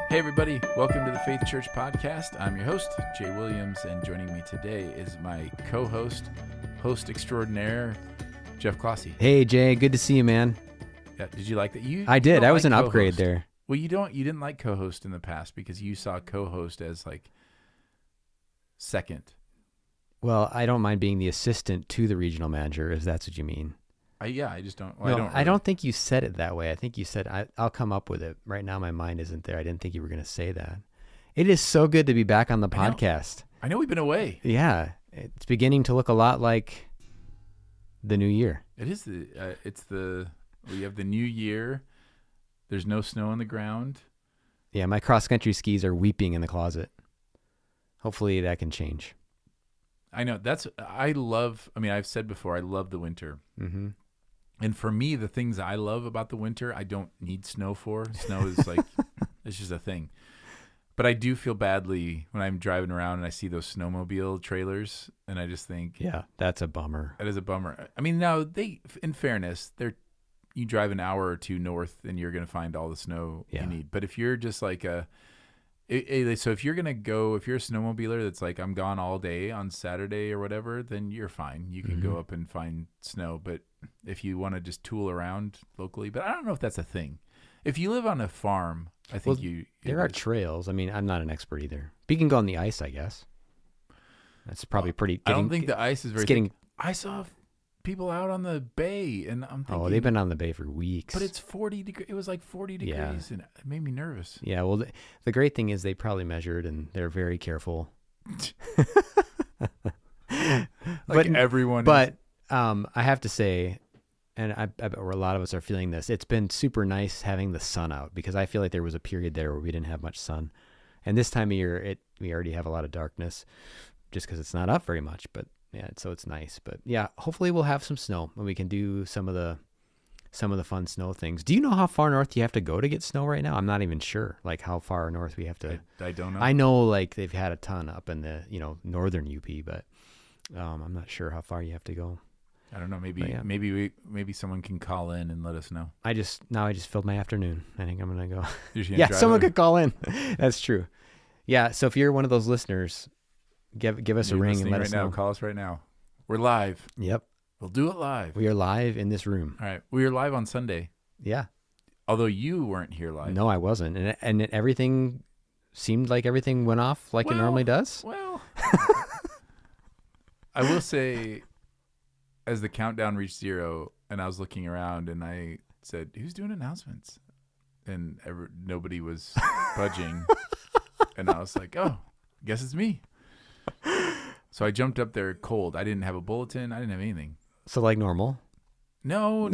Hey everybody, welcome to the Faith Church Podcast. I'm your host, Jay Williams, and joining me today is my co-host, host extraordinaire, Jeff Clossy. Hey Jay, good to see you, man. Yeah, did you like that? I did. That was like an upgrade co-host. there. Well, you didn't like co-host in the past because you saw co-host as like second. Well, I don't mind being the assistant to the regional manager, if that's what you mean. I just don't. No, I don't. I don't think you said it that way. I think you said I'll come up with it. Right now, my mind isn't there. I didn't think you were going to say that. It is so good to be back on the podcast. I know we've been away. Yeah, it's beginning to look a lot like the new year. It is we have the new year. There's no snow on the ground. Yeah, my cross country skis are weeping in the closet. Hopefully that can change. I know I've said before, I love the winter. Mm-hmm. And for me, the things I love about the winter, I don't need snow for. Snow is like, it's just a thing. But I do feel badly when I'm driving around and I see those snowmobile trailers, and I just think, Yeah, that's a bummer. that is a bummer. I mean, now in fairness, you drive an hour or two north and you're going to find all the snow Yeah. you need. But if you're just like so if you're going to go, if you're a snowmobiler that's like, I'm gone all day on Saturday or whatever, then you're fine. You can go up and find snow. But if you want to just tool around locally, but I don't know if that's a thing. If you live on a farm, I think There are trails. I mean, I'm not an expert either. But you can go on the ice, I guess. That's probably pretty. I don't think the ice is very getting. thick. I saw people out on the bay, and I'm thinking, Oh, they've been on the bay for weeks. but it's 40 degrees. It was like 40 Yeah. degrees, and it made me nervous. Yeah, well, the great thing is they probably measured and they're very careful. Like everyone. But I have to say, and I bet a lot of us are feeling this, it's been super nice having the sun out, because I feel like there was a period there where we didn't have much sun. And this time of year, we already have a lot of darkness just because it's not up very much. But yeah, so it's nice. But yeah, hopefully we'll have some snow and we can do some of the fun snow things. Do you know how far north you have to go to get snow right now? I'm not even sure, like how far north we have to. I don't know. I know like they've had a ton up in the, northern UP, but I'm not sure how far you have to go. I don't know. Maybe But yeah. maybe someone can call in and let us know. I just filled my afternoon. I think I'm going to go. You're just gonna Yeah, drive someone over? could call in. That's true. Yeah, so if you're one of those listeners, give us a You're ring and listening let right us now. know. Call us right now. We're live. Yep. We'll do it live. We are live in this room. All right. We were live on Sunday, Yeah. although you weren't here live. No, I wasn't. And everything seemed like everything went off like it normally does. Well, I will say, as the countdown reached 0, and I was looking around, and I said, "Who's doing announcements?" And nobody was budging, and I was like, "Oh, guess it's me." So I jumped up there cold. I didn't have a bulletin. I didn't have anything. So like normal. No,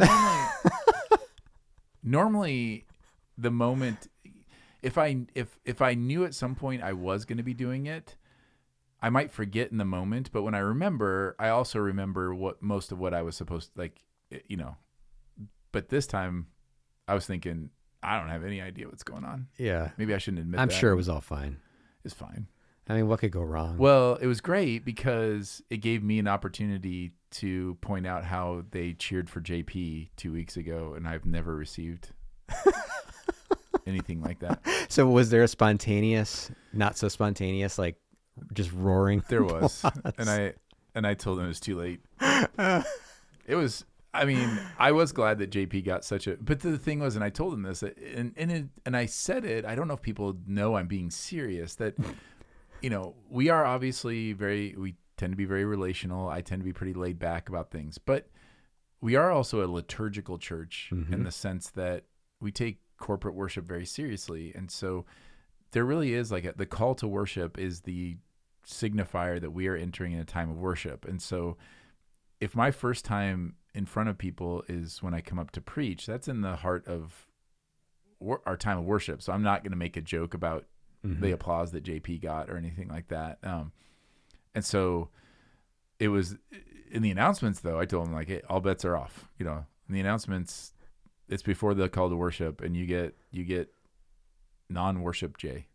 normally the moment, if I knew at some point I was going to be doing it, I might forget in the moment, but when I remember, I also remember most of what I was supposed to, like, but this time I was thinking, I don't have any idea what's going on. Yeah. Maybe I shouldn't admit I'm that. sure it was all fine. It's fine. I mean, what could go wrong? Well, it was great because it gave me an opportunity to point out how they cheered for JP 2 weeks ago, and I've never received anything like that. So was there a spontaneous, not so spontaneous, like just roaring? There was, applause? and I told them it was too late. It was. I mean, I was glad that JP got such a. But the thing was, and I told them this, and I said it. I don't know if people know I'm being serious. That we are obviously we tend to be very relational. I tend to be pretty laid back about things, but we are also a liturgical church in the sense that we take corporate worship very seriously, and so there really is like the call to worship is the signifier that we are entering in a time of worship. And so if my first time in front of people is when I come up to preach, that's in the heart of our time of worship. So I'm not going to make a joke about the applause that JP got or anything like that. And so it was in the announcements, though, I told them, like, hey, all bets are off. In the announcements, it's before the call to worship, and you get non-worship Jay.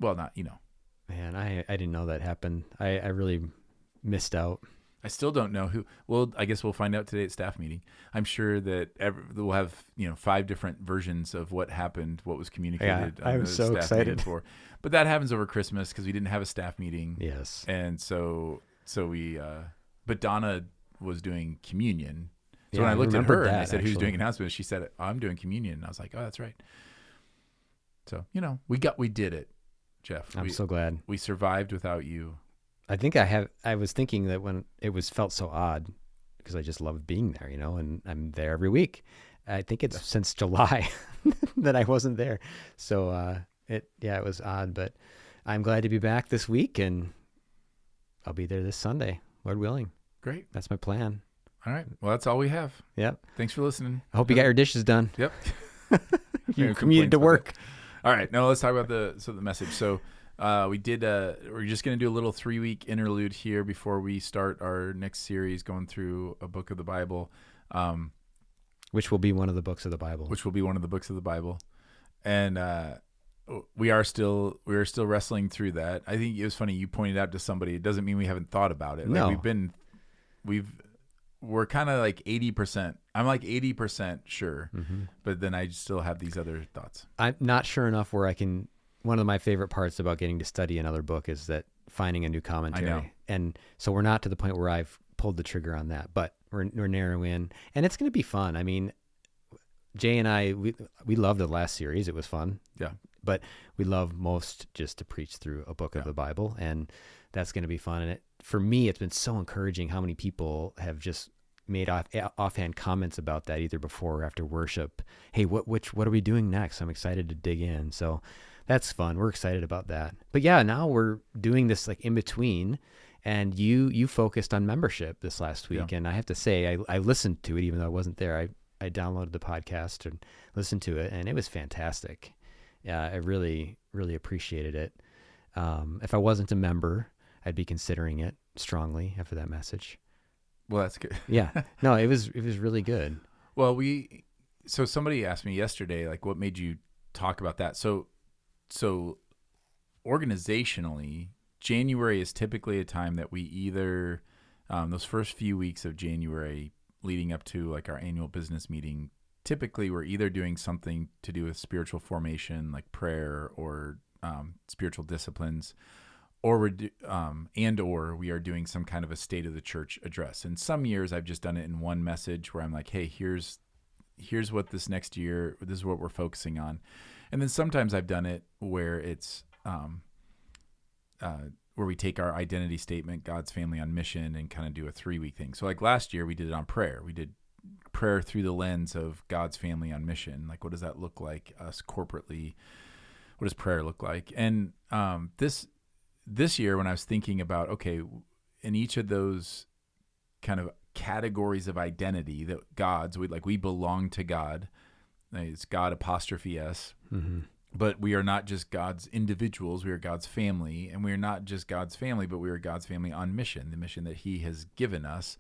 Well, not. Man, I didn't know that happened. I really missed out. I still don't know who. Well, I guess we'll find out today at staff meeting. I'm sure that we'll have 5 different versions of what happened, what was communicated. I'm so staff excited. meeting before. But that happens over Christmas because we didn't have a staff meeting. Yes. And so we. But Donna was doing communion. So Yeah, when I looked at her and I that, said, "Who's actually. doing announcements?" She said, "I'm doing communion." And I was like, "Oh, that's right." So we did it, Jeff. I'm so glad. We survived without you. I think I was thinking that when it felt so odd because I just loved being there, and I'm there every week. I think it's since July that I wasn't there. So it was odd, but I'm glad to be back this week, and I'll be there this Sunday, Lord willing. Great. That's my plan. All right. Well, that's all we have. Yep. Thanks for listening. I hope you got your dishes done. Yep. You commuted to work. All right. Now let's talk about the message. So we're just going to do a little 3-week interlude here before we start our next series going through a book of the Bible. Which will be one of the books of the Bible. And we are still wrestling through that. I think it was funny. You pointed out to somebody, it doesn't mean we haven't thought about it. No. We're kind of like 80%. I'm like 80% sure, but then I still have these other thoughts. I'm not sure enough where I can. One of my favorite parts about getting to study another book is that finding a new commentary. I know. And so we're not to the point where I've pulled the trigger on that, but we're narrowing in, and it's going to be fun. I mean, Jay and I, we loved the last series. It was fun. Yeah. But we love most just to preach through a book of the Bible, and that's going to be fun. And for me, it's been so encouraging how many people have just made offhand comments about that either before or after worship. Hey, what are we doing next? I'm excited to dig in. So that's fun. We're excited about that. But yeah, now we're doing this like in between, and you focused on membership this last week. And I have to say, I listened to it, even though I wasn't there. I downloaded the podcast and listened to it, and it was fantastic. Yeah, I really, really appreciated it. If I wasn't a member, I'd be considering it strongly after that message. Well, that's good. Yeah. No, it was really good. Well, so somebody asked me yesterday, like, what made you talk about that? So organizationally, January is typically a time that we either, those first few weeks of January leading up to like our annual business meeting, typically we're either doing something to do with spiritual formation, like prayer or spiritual disciplines, or we are doing some kind of a state of the church address. And some years I've just done it in one message where I'm like, hey, here's what this next year, this is what we're focusing on. And then sometimes I've done it where it's where we take our identity statement, God's family on mission, and kind of do a 3-week thing. So like last year we did it on prayer. We did prayer through the lens of God's family on mission. Like, what does that look like us corporately? What does prayer look like? And this year, when I was thinking about, okay, in each of those kind of categories of identity that we belong to God. It's God apostrophe S. Mm-hmm. But we are not just God's individuals. We are God's family. And we are not just God's family, but we are God's family on mission, the mission that he has given us.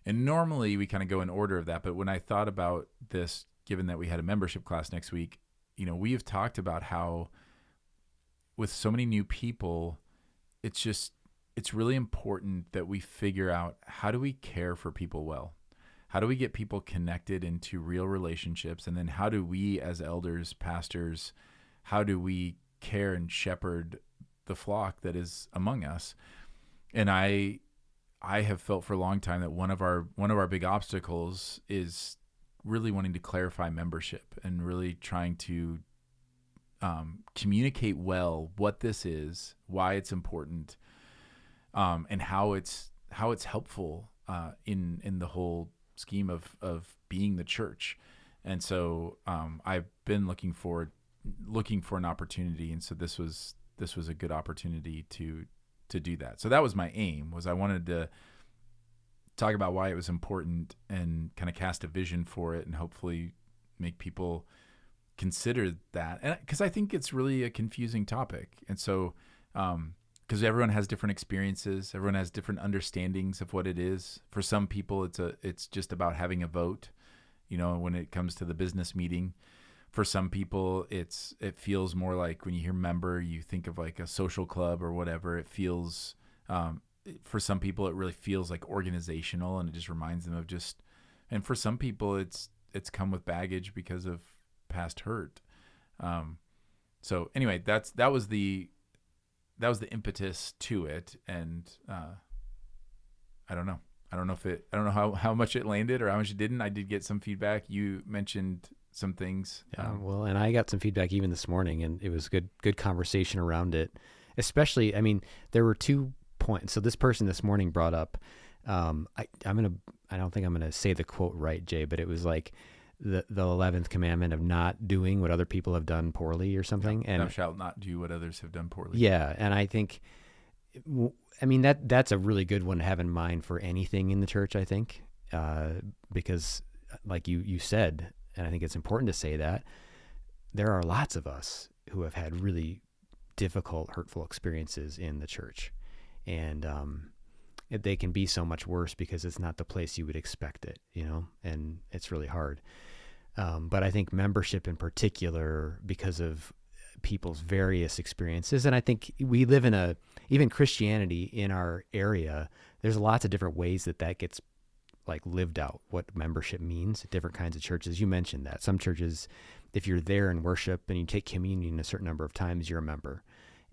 And normally we kind of go in order of that. But when I thought about this, given that we had a membership class next week, we have talked about how with so many new people, it's really important that we figure out, how do we care for people well? How do we get people connected into real relationships? And then how do we as elders, pastors, how do we care and shepherd the flock that is among us? And I have felt for a long time that one of our big obstacles is really wanting to clarify membership and really trying to communicate well what this is, why it's important, and how it's helpful in the whole scheme of being the church. And so I've been looking for an opportunity, and so this was a good opportunity to do that. So that was my aim, was I wanted to talk about why it was important and kind of cast a vision for it and hopefully make people consider that. And because I think it's really a confusing topic. And so because everyone has different experiences, everyone has different understandings of what it is. For some people, it's just about having a vote, when it comes to the business meeting. For some people, it feels more like when you hear member, you think of like a social club or whatever. It feels for some people it really feels like organizational, and it just reminds them of just, and for some people it's come with baggage because of past hurt. So anyway, that was the impetus to it. And I don't know how much it landed or how much it didn't. I did get some feedback. You mentioned some things. Well, and I got some feedback even this morning, and it was good conversation around it. Especially, I mean, there were 2 points. So this person this morning brought up, I don't think I'm gonna say the quote right, Jay, but it was like the 11th commandment of not doing what other people have done poorly or something. And thou shalt not do what others have done poorly. Yeah, and I think, I mean, that's a really good one to have in mind for anything in the church, I think, because like you said, and I think it's important to say that there are lots of us who have had really difficult, hurtful experiences in the church. And they can be so much worse because it's not the place you would expect it, and it's really hard. But I think membership in particular, because of people's various experiences, and I think we live in even Christianity in our area, there's lots of different ways that gets like lived out, what membership means at different kinds of churches. You mentioned that some churches, if you're there in worship and you take communion a certain number of times, you're a member.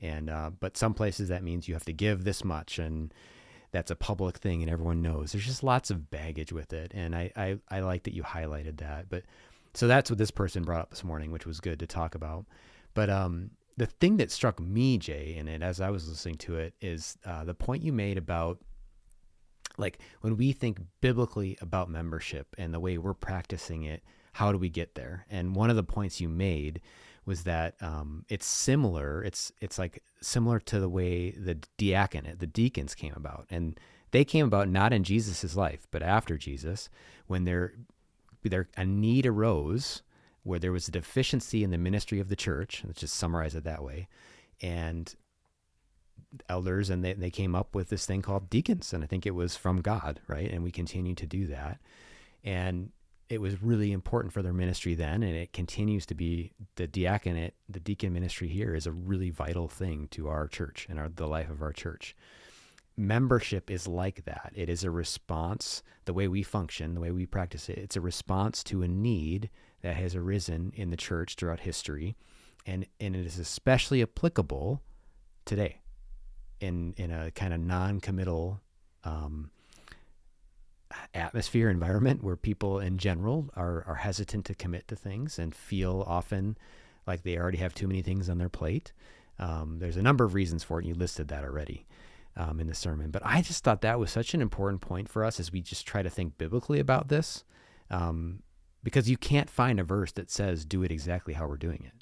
And but some places that means you have to give this much, and that's a public thing and everyone knows. There's just lots of baggage with it. And I like that you highlighted that. But so that's what this person brought up this morning, which was good to talk about. But the thing that struck me, Jay, in it as I was listening to it is the point you made about, like, when we think biblically about membership and the way we're practicing it, how do we get there? And one of the points you made was that it's similar. It's like similar to the way the deacons came about. And they came about not in Jesus's life, but after Jesus, when a need arose where there was a deficiency in the ministry of the church. Let's just summarize it that way. And elders, and they came up with this thing called deacons. And I think it was from God, right? And we continue to do that. And it was really important for their ministry then, and it continues to be. The deacon ministry here is a really vital thing to our church and the life of our church. Membership is like that. It is a response, the way we function, the way we practice it. It's a response to a need that has arisen in the church throughout history, and it is especially applicable today in a kind of non-committal atmosphere, environment where people in general are hesitant to commit to things and feel often like they already have too many things on their plate. There's a number of reasons for it, and you listed that already in the sermon. But I just thought that was such an important point for us as we just try to think biblically about this, because you can't find a verse that says do it exactly how we're doing it.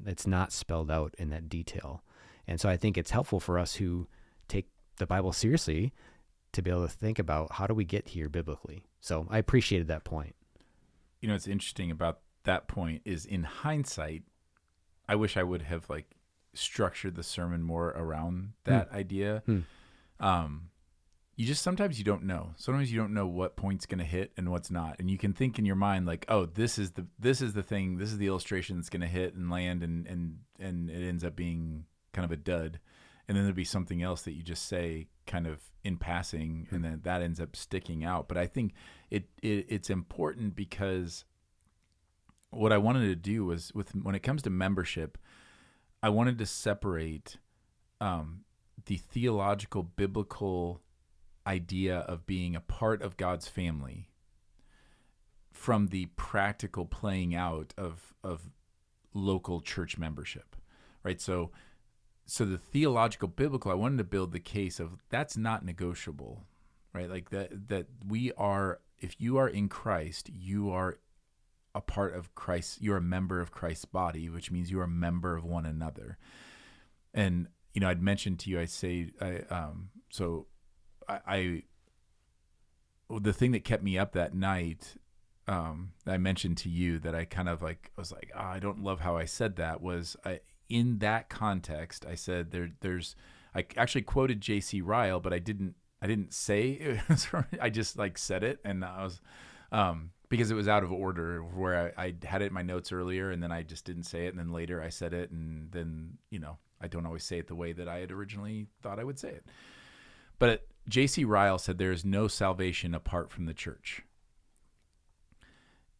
It's not spelled out in that detail. And so I think it's helpful for us who take the Bible seriously to be able to think about how do we get here biblically. So I appreciated that point. What's interesting about that point is, in hindsight, I wish I would have structured the sermon more around that idea. You just, sometimes you don't know. Sometimes you don't know what point's going to hit and what's not. And you can think in your mind oh, this is the thing, this is the illustration that's going to hit and land, and it ends up being kind of a dud. And then there'd be something else that you just say kind of in passing, and then that ends up sticking out. But I think it's important, because what I wanted to do was, when it comes to membership, I wanted to separate the theological, biblical idea of being a part of God's family from the practical playing out of local church membership, right? So the theological, biblical, I wanted to build the case of that's not negotiable, right? Like that we are, if you are in Christ, you are a part of Christ. You're a member of Christ's body, which means you are a member of one another. And, I'd mentioned to you, the thing that kept me up that night, I mentioned to you that I kind of was like, I don't love how I said that, was in that context, I said there's, I actually quoted J.C. Ryle, but I didn't say it was, I just said it, and I was, because it was out of order, where I had it in my notes earlier, and then I just didn't say it, and then later I said it, and then, I don't always say it the way that I had originally thought I would say it. But J.C. Ryle said there is no salvation apart from the church.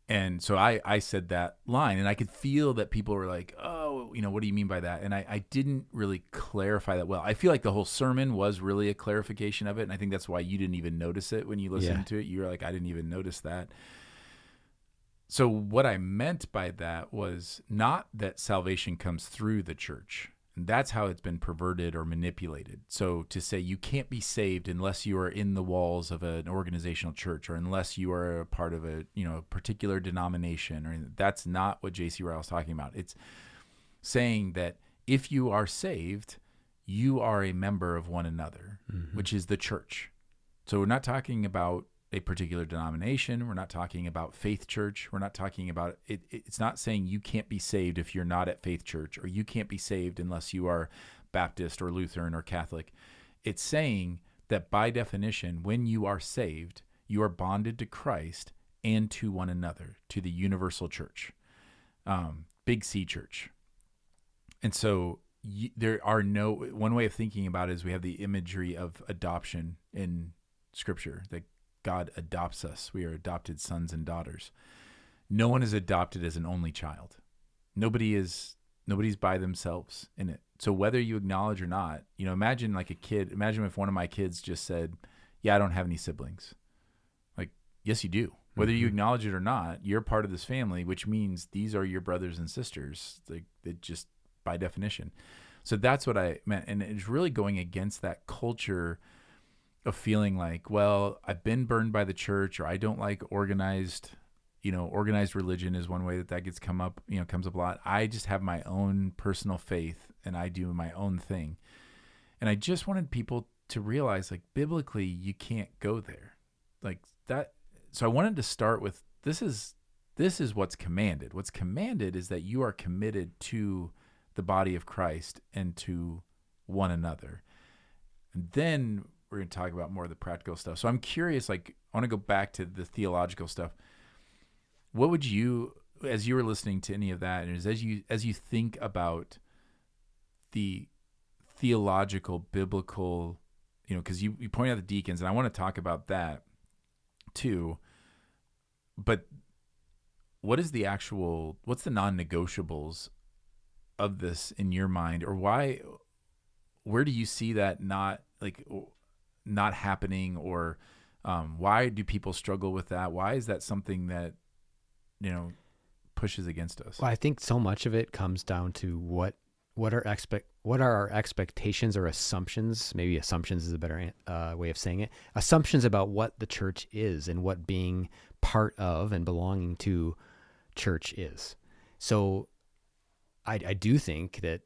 And so I said that line, and I could feel that people were like, oh, what do you mean by that? And I didn't really clarify that well. I feel like the whole sermon was really a clarification of it, and I think that's why you didn't even notice it when you listened to it. You were like, I didn't even notice that. So what I meant by that was not that salvation comes through the church. And that's how it's been perverted or manipulated. So to say you can't be saved unless you are in the walls of an organizational church, or unless you are a part of a particular denomination, or that's not what J.C. Ryle is talking about. It's saying that if you are saved, you are a member of one another, which is the church. So we're not talking about a particular denomination. We're not talking about Faith Church. We're not talking about it. It's not saying you can't be saved if you're not at Faith Church, or you can't be saved unless you are Baptist or Lutheran or Catholic. It's saying that by definition, when you are saved, you are bonded to Christ and to one another, to the universal church, Big C Church. And so there are one way of thinking about it is we have the imagery of adoption in Scripture, that God adopts us. We are adopted sons and daughters. No one is adopted as an only child. Nobody's by themselves in it. So whether you acknowledge or not, imagine like a kid. Imagine if one of my kids just said, "Yeah, I don't have any siblings." Like, yes, you do. Whether you acknowledge it or not, you're part of this family, which means these are your brothers and sisters. Like, it just by definition. So that's what I meant, and it's really going against that culture of feeling like, well, I've been burned by the church, or I don't like organized religion is one way that gets comes up a lot. I just have my own personal faith and I do my own thing. And I just wanted people to realize, like, biblically, you can't go there like that. So I wanted to start with, this is what's commanded. What's commanded is that you are committed to the body of Christ and to one another. And then we're going to talk about more of the practical stuff. So I'm curious, like, I want to go back to the theological stuff. What would you, as you were listening to any of that, and as you think about the theological, biblical, because you pointed out the deacons, and I want to talk about that too. But what's the non-negotiables of this in your mind, or where do you see that not happening, or why do people struggle with that? Why is that something that pushes against us? Well, I think so much of it comes down to what are our expectations or assumptions. Maybe assumptions is a better way of saying it. Assumptions about what the church is and what being part of and belonging to church is. So I do think that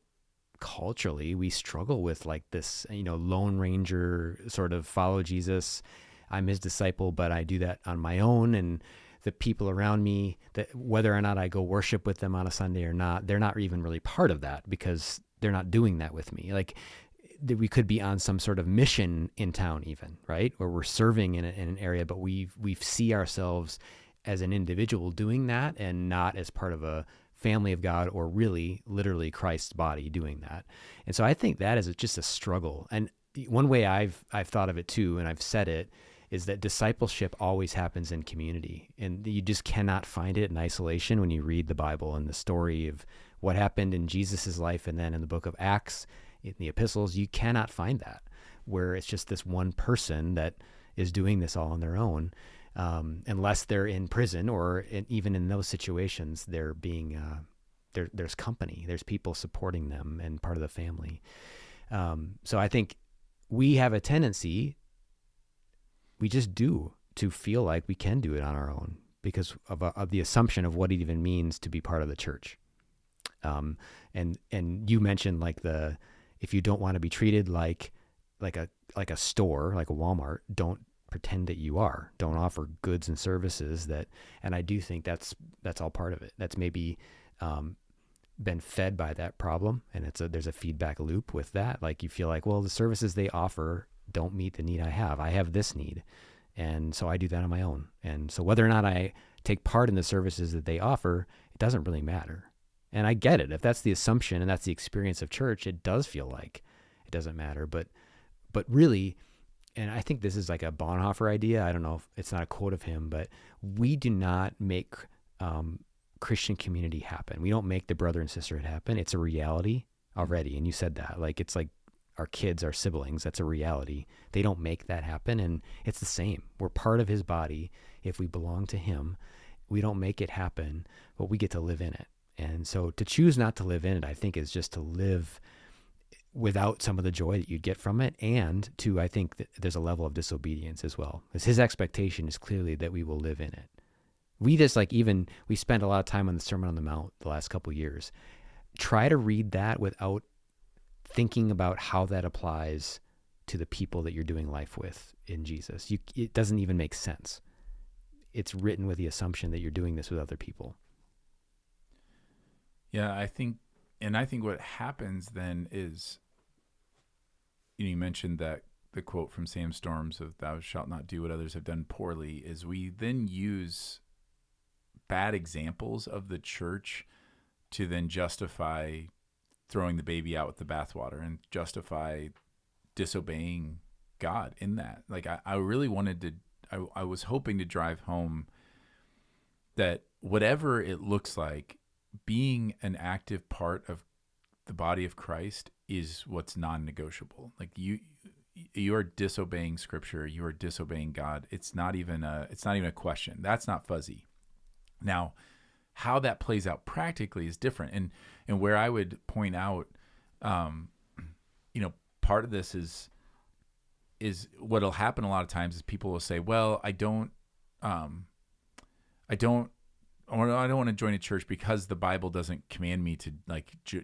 culturally we struggle with like this, Lone Ranger sort of follow Jesus. I'm his disciple, but I do that on my own. And the people around me, that whether or not I go worship with them on a Sunday or not, they're not even really part of that because they're not doing that with me. Like, we could be on some sort of mission in town even, right? Or we're serving in an area, but we see ourselves as an individual doing that and not as part of a family of God, or really literally Christ's body doing that. And so I think that is just a struggle. And one way I've thought of it too, and I've said it, is that discipleship always happens in community, and you just cannot find it in isolation when you read the Bible and the story of what happened in Jesus's life. And then in the book of Acts, in the epistles, you cannot find that, where it's just this one person that is doing this all on their own. Unless they're in prison, or even in those situations, they're being, there's company, there's people supporting them and part of the family. So I think we have a tendency, we just do, to feel like we can do it on our own because of the assumption of what it even means to be part of the church. And you mentioned like if you don't want to be treated like a store, like a Walmart, don't pretend that you are. Don't offer goods and services and I do think that's all part of it. That's maybe been fed by that problem, and there's a feedback loop with that. Like, you feel like, well, the services they offer don't meet the need I have. I have this need, and so I do that on my own. And so whether or not I take part in the services that they offer, it doesn't really matter. And I get it. If that's the assumption and that's the experience of church, it does feel like it doesn't matter. But really, and I think this is like a Bonhoeffer idea. I don't know if it's not a quote of him, but we do not make Christian community happen. We don't make the brother and sisterhood happen. It's a reality already. And you said that, like, it's like our kids, our siblings, that's a reality. They don't make that happen. And it's the same. We're part of his body. If we belong to him, we don't make it happen, but we get to live in it. And so to choose not to live in it, I think, is just to live without some of the joy that you'd get from it. And to, I think that there's a level of disobedience as well, because his expectation is clearly that we will live in it. We just we spent a lot of time on the Sermon on the Mount the last couple of years. Try to read that without thinking about how that applies to the people that you're doing life with in Jesus. It doesn't even make sense. It's written with the assumption that you're doing this with other people. Yeah, I think what happens then is, you mentioned that the quote from Sam Storms of "Thou shalt not do what others have done poorly," is we then use bad examples of the church to then justify throwing the baby out with the bathwater and justify disobeying God in that. Like, I really wanted to, I was hoping to drive home that whatever it looks like, being an active part of the body of Christ is what's non-negotiable. Like, you are disobeying Scripture, you are disobeying God. It's not even a question. That's not fuzzy. Now, how that plays out practically is different. And where I would point out, part of this is what'll happen a lot of times is people will say, well, I don't want to join a church because the Bible doesn't command me to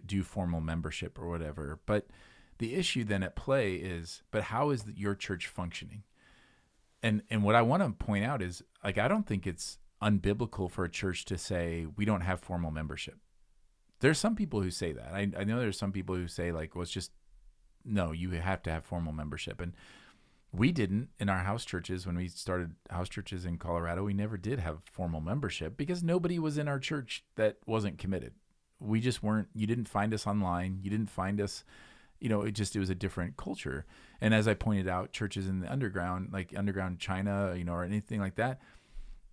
do formal membership or whatever. But the issue then at play is, but how is your church functioning? And what I want to point out is, I don't think it's unbiblical for a church to say we don't have formal membership. There's some people who say that. I know there's some people who say it's just, no, you have to have formal membership. And we didn't in our house churches. When we started house churches in Colorado, we never did have formal membership because nobody was in our church that wasn't committed. We just weren't. You didn't find us online. You didn't find us, it was a different culture. And as I pointed out, churches in the underground, like underground China, or anything like that,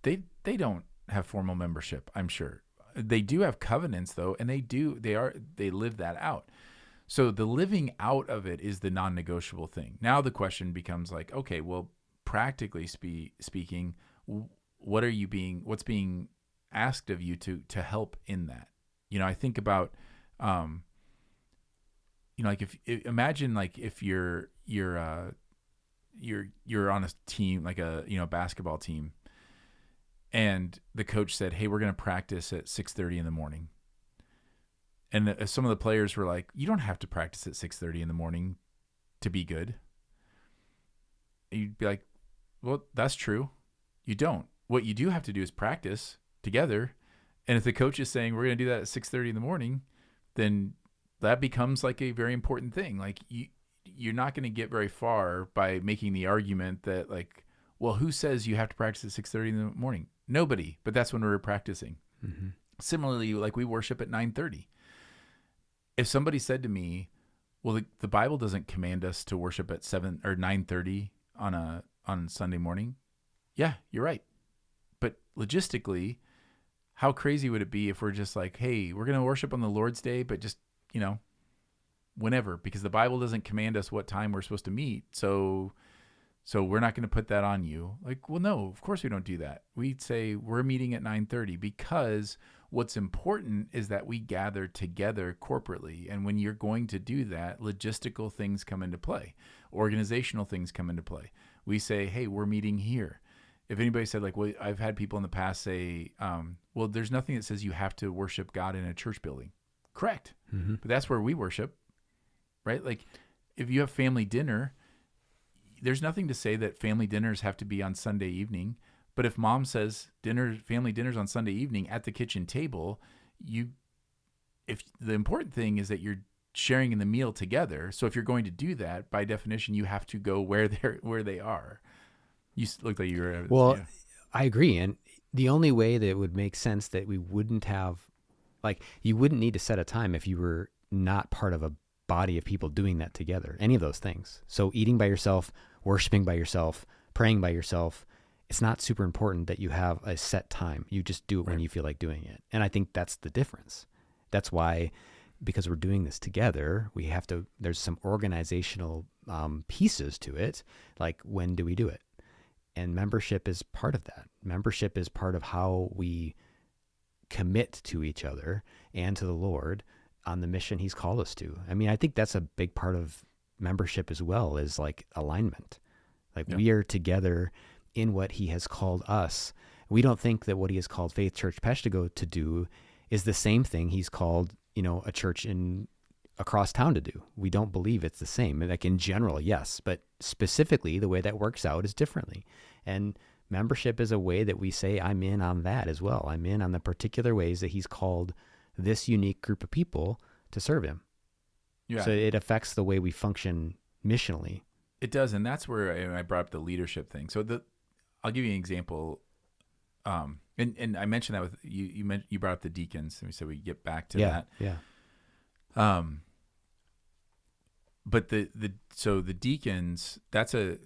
they don't have formal membership, I'm sure. They do have covenants though, and they live that out. So the living out of it is the non-negotiable thing. Now the question becomes okay, well, practically speaking, what's being asked of you to help in that? I think about, imagine if you're on a team, like a basketball team, and the coach said, hey, we're going to practice at 6:30 in the morning. And some of the players were like, you don't have to practice at 6:30 in the morning to be good. And you'd be like, well, that's true. You don't. What you do have to do is practice together. And if the coach is saying we're going to do that at 6:30 in the morning, then that becomes a very important thing. You're not going to get very far by making the argument that well, who says you have to practice at 6:30 in the morning? Nobody, but that's when we were practicing. Mm-hmm. Similarly, we worship at 9:30. If somebody said to me, well, the Bible doesn't command us to worship at 7 or 9:30 on Sunday morning. Yeah, you're right. But logistically, how crazy would it be if we're just hey, we're going to worship on the Lord's Day, but just, whenever, because the Bible doesn't command us what time we're supposed to meet. So we're not going to put that on you. Well, no, of course we don't do that. We say we're meeting at 9:30 because what's important is that we gather together corporately. And when you're going to do that, logistical things come into play. Organizational things come into play. We say, hey, we're meeting here. If anybody said well, I've had people in the past say, well, there's nothing that says you have to worship God in a church building. Correct. Mm-hmm. But that's where we worship, right? If you have family dinner, there's nothing to say that family dinners have to be on Sunday evening. But if mom says family dinner's on Sunday evening at the kitchen table, if the important thing is that you're sharing in the meal together. So if you're going to do that, by definition, you have to go where they are. You look like you were. Well, yeah. I agree. And the only way that it would make sense that we wouldn't have, you wouldn't need to set a time if you were not part of a body of people doing that together, any of those things. So eating by yourself, worshiping by yourself, praying by yourself, it's not super important that you have a set time. You just do it when you feel like doing it. And I think that's the difference. That's why, because we're doing this together, we have to, there's some organizational pieces to it. Like, when do we do it? And membership is part of that. Membership is part of how we commit to each other and to the Lord on the mission he's called us to. I mean, I think that's a big part of membership as well, is like alignment. Like, we are together in what he has called us. We don't think that what he has called Faith Church Peshtigo to do is the same thing he's called, a church in across town to do. We don't believe it's the same. Like, in general, yes, but specifically the way that works out is differently. And membership is a way that we say, I'm in on that as well. I'm in on the particular ways that he's called this unique group of people to serve him. Yeah. So it affects the way we function missionally. It does. And that's where I brought up the leadership thing. So I'll give you an example. And I mentioned that with you. You brought up the deacons, and we said we get back to that. Yeah. But the deacons, that's a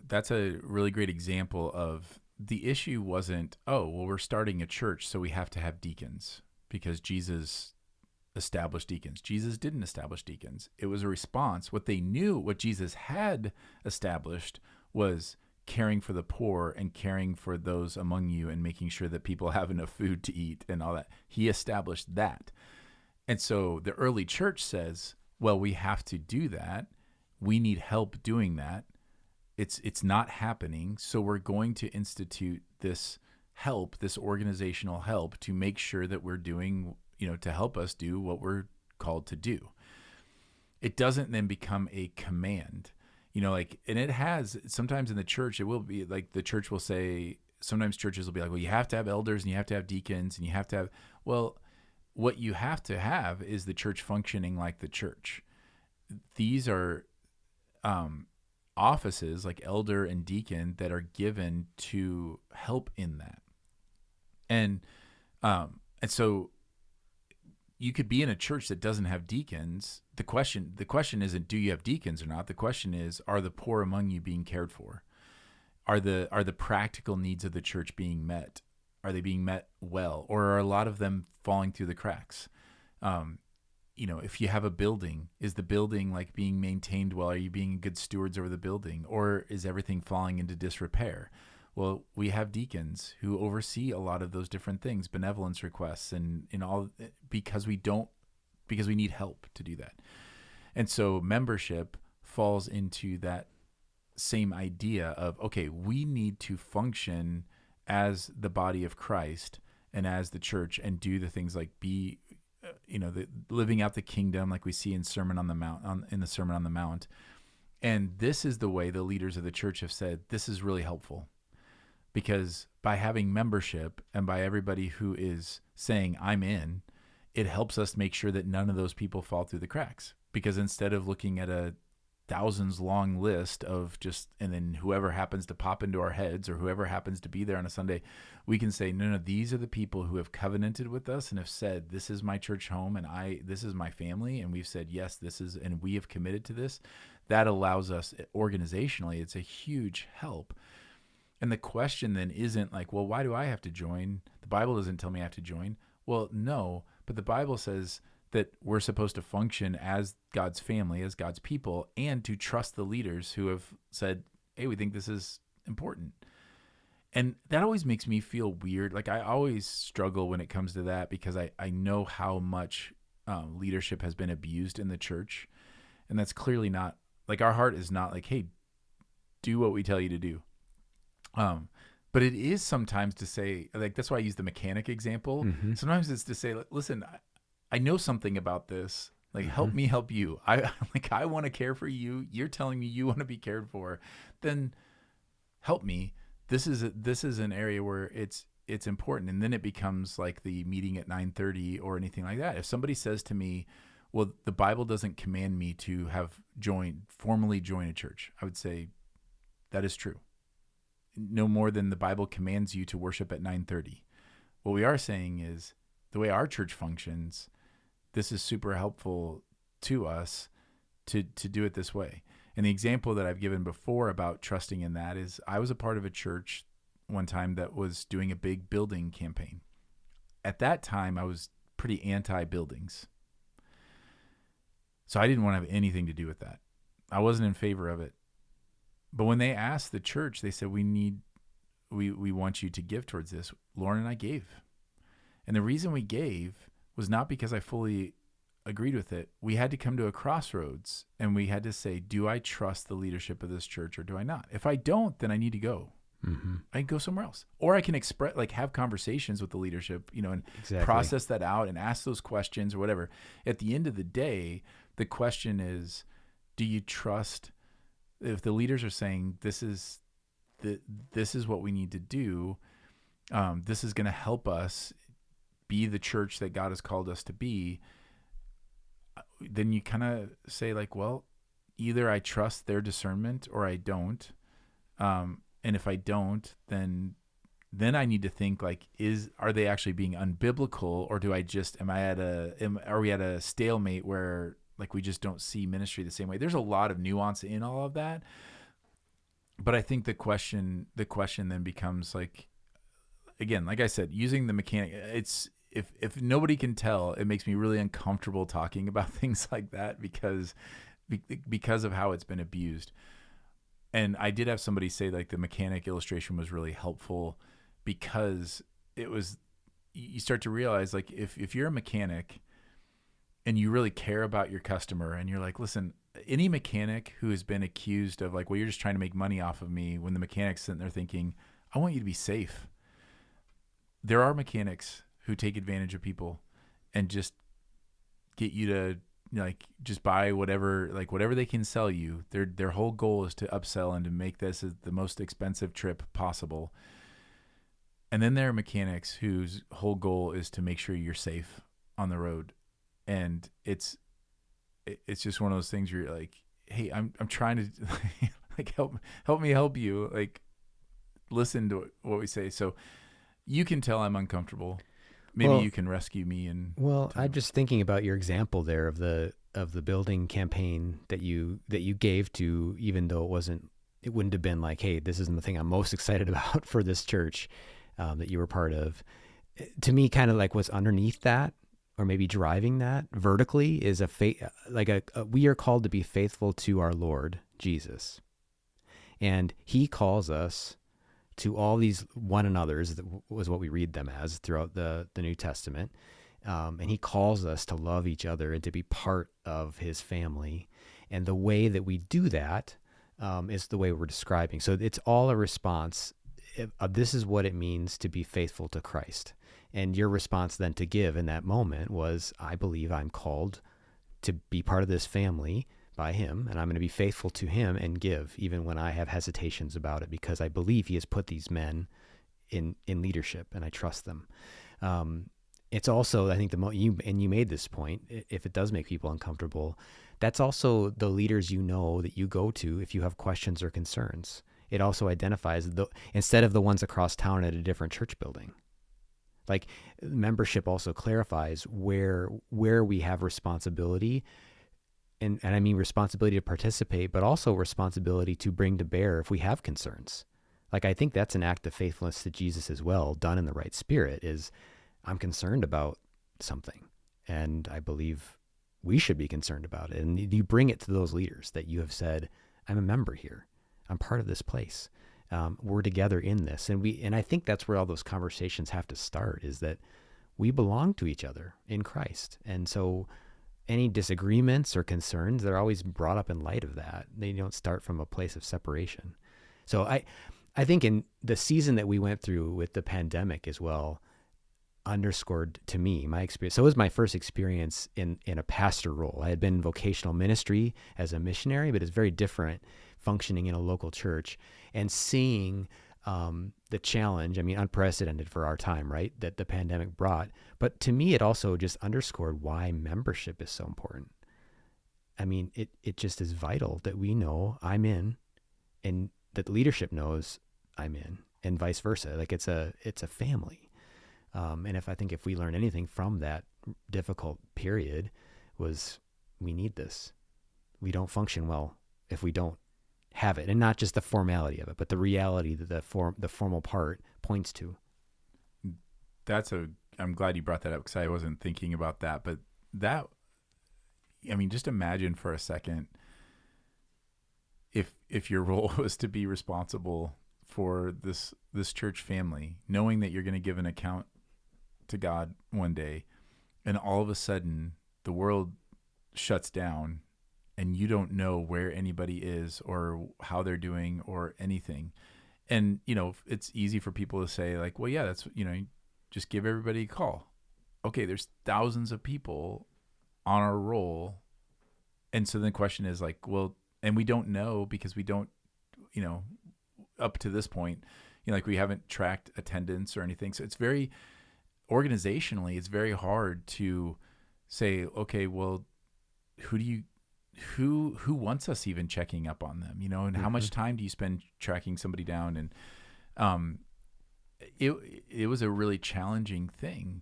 really great example of the issue wasn't, oh, well, we're starting a church, so we have to have deacons because Jesus established deacons. Jesus didn't establish deacons. It was a response. What they knew, what Jesus had established, was caring for the poor and caring for those among you and making sure that people have enough food to eat and all that. He established that. And so the early church says, well, we have to do that. We need help doing that. It's not happening. So we're going to institute this help, this organizational help, to make sure that we're doing, to help us do what we're called to do. It doesn't then become a command. And it has, sometimes in the church, it will be like the church will say, sometimes churches will be like, well, you have to have elders and you have to have deacons and you have to have, well, what you have to have is the church functioning like the church. These are offices like elder and deacon that are given to help in that. And so you could be in a church that doesn't have deacons. The question isn't, do you have deacons or not? The question is, are the poor among you being cared for? Are the practical needs of the church being met? Are they being met well? Or are a lot of them falling through the cracks? If you have a building, is the building like being maintained well? Are you being good stewards over the building? Or is everything falling into disrepair? Well, we have deacons who oversee a lot of those different things, benevolence requests, and all, because we need help to do that. And so membership falls into that same idea of, okay, we need to function as the body of Christ and as the church and do the things like living out the kingdom, like we see in Sermon on the Mount, in the Sermon on the Mount. And this is the way the leaders of the church have said, this is really helpful. Because by having membership and by everybody who is saying, I'm in, it helps us make sure that none of those people fall through the cracks. Because instead of looking at a thousands long list of and then whoever happens to pop into our heads or whoever happens to be there on a Sunday, we can say, no, these are the people who have covenanted with us and have said, this is my church home and this is my family. And we've said, yes, and we have committed to this. That allows us organizationally, it's a huge help. And the question then isn't like, well, why do I have to join? The Bible doesn't tell me I have to join. Well, no, but the Bible says that we're supposed to function as God's family, as God's people, and to trust the leaders who have said, hey, we think this is important. And that always makes me feel weird. Like, I always struggle when it comes to that because I know how much leadership has been abused in the church. And that's clearly not, like, our heart is not like, hey, do what we tell you to do. But it is sometimes to say, like, that's why I use the mechanic example. Mm-hmm. Sometimes it's to say, listen, I know something about this. Like, help me help you. I want to care for you. You're telling me you want to be cared for. Then help me. This is an area where it's important. And then it becomes like the meeting at 9:30 or anything like that. If somebody says to me, well, the Bible doesn't command me to formally join a church, I would say that is true. No more than the Bible commands you to worship at 9:30. What we are saying is the way our church functions, this is super helpful to us to do it this way. And the example that I've given before about trusting in that is I was a part of a church one time that was doing a big building campaign. At that time, I was pretty anti-buildings. So I didn't want to have anything to do with that. I wasn't in favor of it. But when they asked the church, they said, we want you to give towards this. Lauren and I gave. And the reason we gave was not because I fully agreed with it. We had to come to a crossroads and we had to say, do I trust the leadership of this church or do I not? If I don't, then I need to go. Mm-hmm. I can go somewhere else. Or I can have conversations with the leadership, and process that out and ask those questions or whatever. At the end of the day, the question is, do you trust if the leaders are saying this is what we need to do, this is going to help us be the church that God has called us to be, then you kind of say like, well, either I trust their discernment or I don't. And if I don't, then I need to think like, are they actually being unbiblical, or are we at a stalemate where like we just don't see ministry the same way? There's a lot of nuance in all of that. But I think the question then becomes like, again, like I said, using the mechanic, it's, if nobody can tell, it makes me really uncomfortable talking about things like that because of how it's been abused. And I did have somebody say like the mechanic illustration was really helpful because you start to realize like if you're a mechanic and you really care about your customer and you're like, listen, any mechanic who has been accused of like, well, you're just trying to make money off of me, when the mechanic's sitting there thinking, I want you to be safe. There are mechanics who take advantage of people and just get you to like just buy whatever they can sell you. Their whole goal is to upsell and to make this the most expensive trip possible. And then there are mechanics whose whole goal is to make sure you're safe on the road. And it's just one of those things where you're like, hey, I'm trying to like help me help you, like listen to what we say. So you can tell I'm uncomfortable. Maybe you can rescue me. I'm just thinking about your example there of the building campaign that you gave to, even though it wouldn't have been like, hey, this isn't the thing I'm most excited about for this church that you were part of. To me, kind of like what's underneath that, or maybe driving that vertically, is we are called to be faithful to our Lord Jesus, and He calls us to all these one another's, that was what we read them as throughout the New Testament. And He calls us to love each other and to be part of His family. And the way that we do that is the way we're describing. So it's all a response of this is what it means to be faithful to Christ. And your response then to give in that moment was, I believe I'm called to be part of this family by Him, and I'm going to be faithful to Him and give, even when I have hesitations about it, because I believe He has put these men in leadership, and I trust them. It's also, I think, you made this point, if it does make people uncomfortable, that's also the leaders that you go to if you have questions or concerns. It also identifies instead of the ones across town at a different church building. Like, membership also clarifies where we have responsibility. And I mean responsibility to participate, but also responsibility to bring to bear if we have concerns. Like, I think that's an act of faithfulness to Jesus as well, done in the right spirit, is I'm concerned about something, and I believe we should be concerned about it. And you bring it to those leaders that you have said, I'm a member here. I'm part of this place. We're together in this. And I think that's where all those conversations have to start, is that we belong to each other in Christ. And so any disagreements or concerns, they're always brought up in light of that. They don't start from a place of separation. So I think in the season that we went through with the pandemic as well, underscored to me my experience. So it was my first experience in a pastor role. I had been in vocational ministry as a missionary, but it's very different functioning in a local church and seeing the challenge, I mean, unprecedented for our time, right, that the pandemic brought. But to me, it also just underscored why membership is so important. I mean, it just is vital that we know I'm in, and that leadership knows I'm in, and vice versa. Like, it's a family. And if we learn anything from that difficult period, was we need this. We don't function well if we don't have it, and not just the formality of it, but the reality that the formal part points to. I'm glad you brought that up, because I wasn't thinking about that. But just imagine for a second if your role was to be responsible for this church family, knowing that you're going to give an account to God one day, and all of a sudden the world shuts down and you don't know where anybody is or how they're doing or anything. And, it's easy for people to say like, well, yeah, that's, just give everybody a call. Okay, there's thousands of people on our roll. And so the question is like, well, and we don't know because we don't, up to this point, like we haven't tracked attendance or anything. So it's very, organizationally, it's very hard to say, okay, well, who wants us even checking up on them, and how much time do you spend tracking somebody down? And it was a really challenging thing.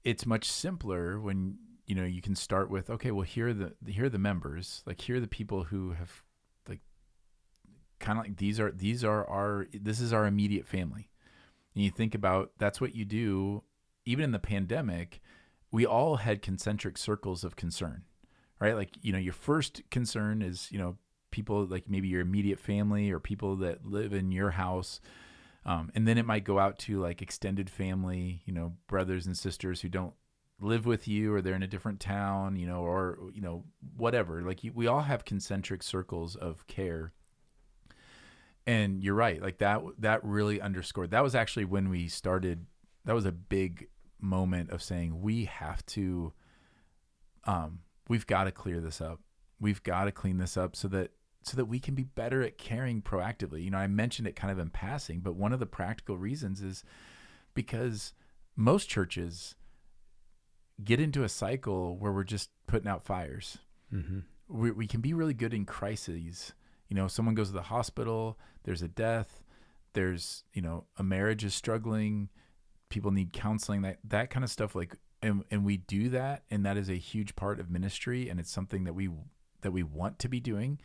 It's much simpler when you can start with, okay, well, here are the members, like here are the people who have like kind of like this is our immediate family. And you think about, that's what you do. Even in the pandemic, we all had concentric circles of concern, right? Like, your first concern is, people like maybe your immediate family or people that live in your house. And then it might go out to like extended family, brothers and sisters who don't live with you, or they're in a different town, or, whatever. Like we all have concentric circles of care. And you're right. Like that really underscored, that was actually when we started. That was a big moment of saying, we have to, we've got to clear this up. We've got to clean this up so that we can be better at caring proactively. I mentioned it kind of in passing, but one of the practical reasons is because most churches get into a cycle where we're just putting out fires. Mm-hmm. We can be really good in crises. Someone goes to the hospital, there's a death, there's, a marriage is struggling, people need counseling, that kind of stuff. Like, and we do that. And that is a huge part of ministry. And it's something that we want to be doing,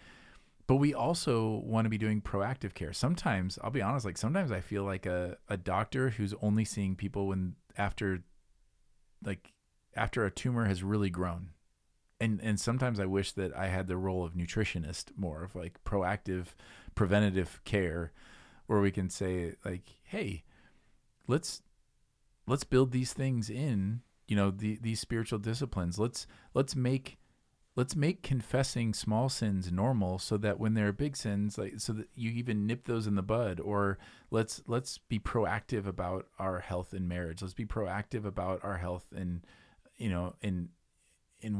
but we also want to be doing proactive care. Sometimes, I'll be honest, like sometimes I feel like a doctor who's only seeing people after a tumor has really grown. And sometimes I wish that I had the role of nutritionist, more of like proactive, preventative care, where we can say like, hey, let's build these things in, these spiritual disciplines. Let's make confessing small sins normal, so that when there are big sins, like, so that you even nip those in the bud. Or let's be proactive about our health in marriage. Let's be proactive about our health in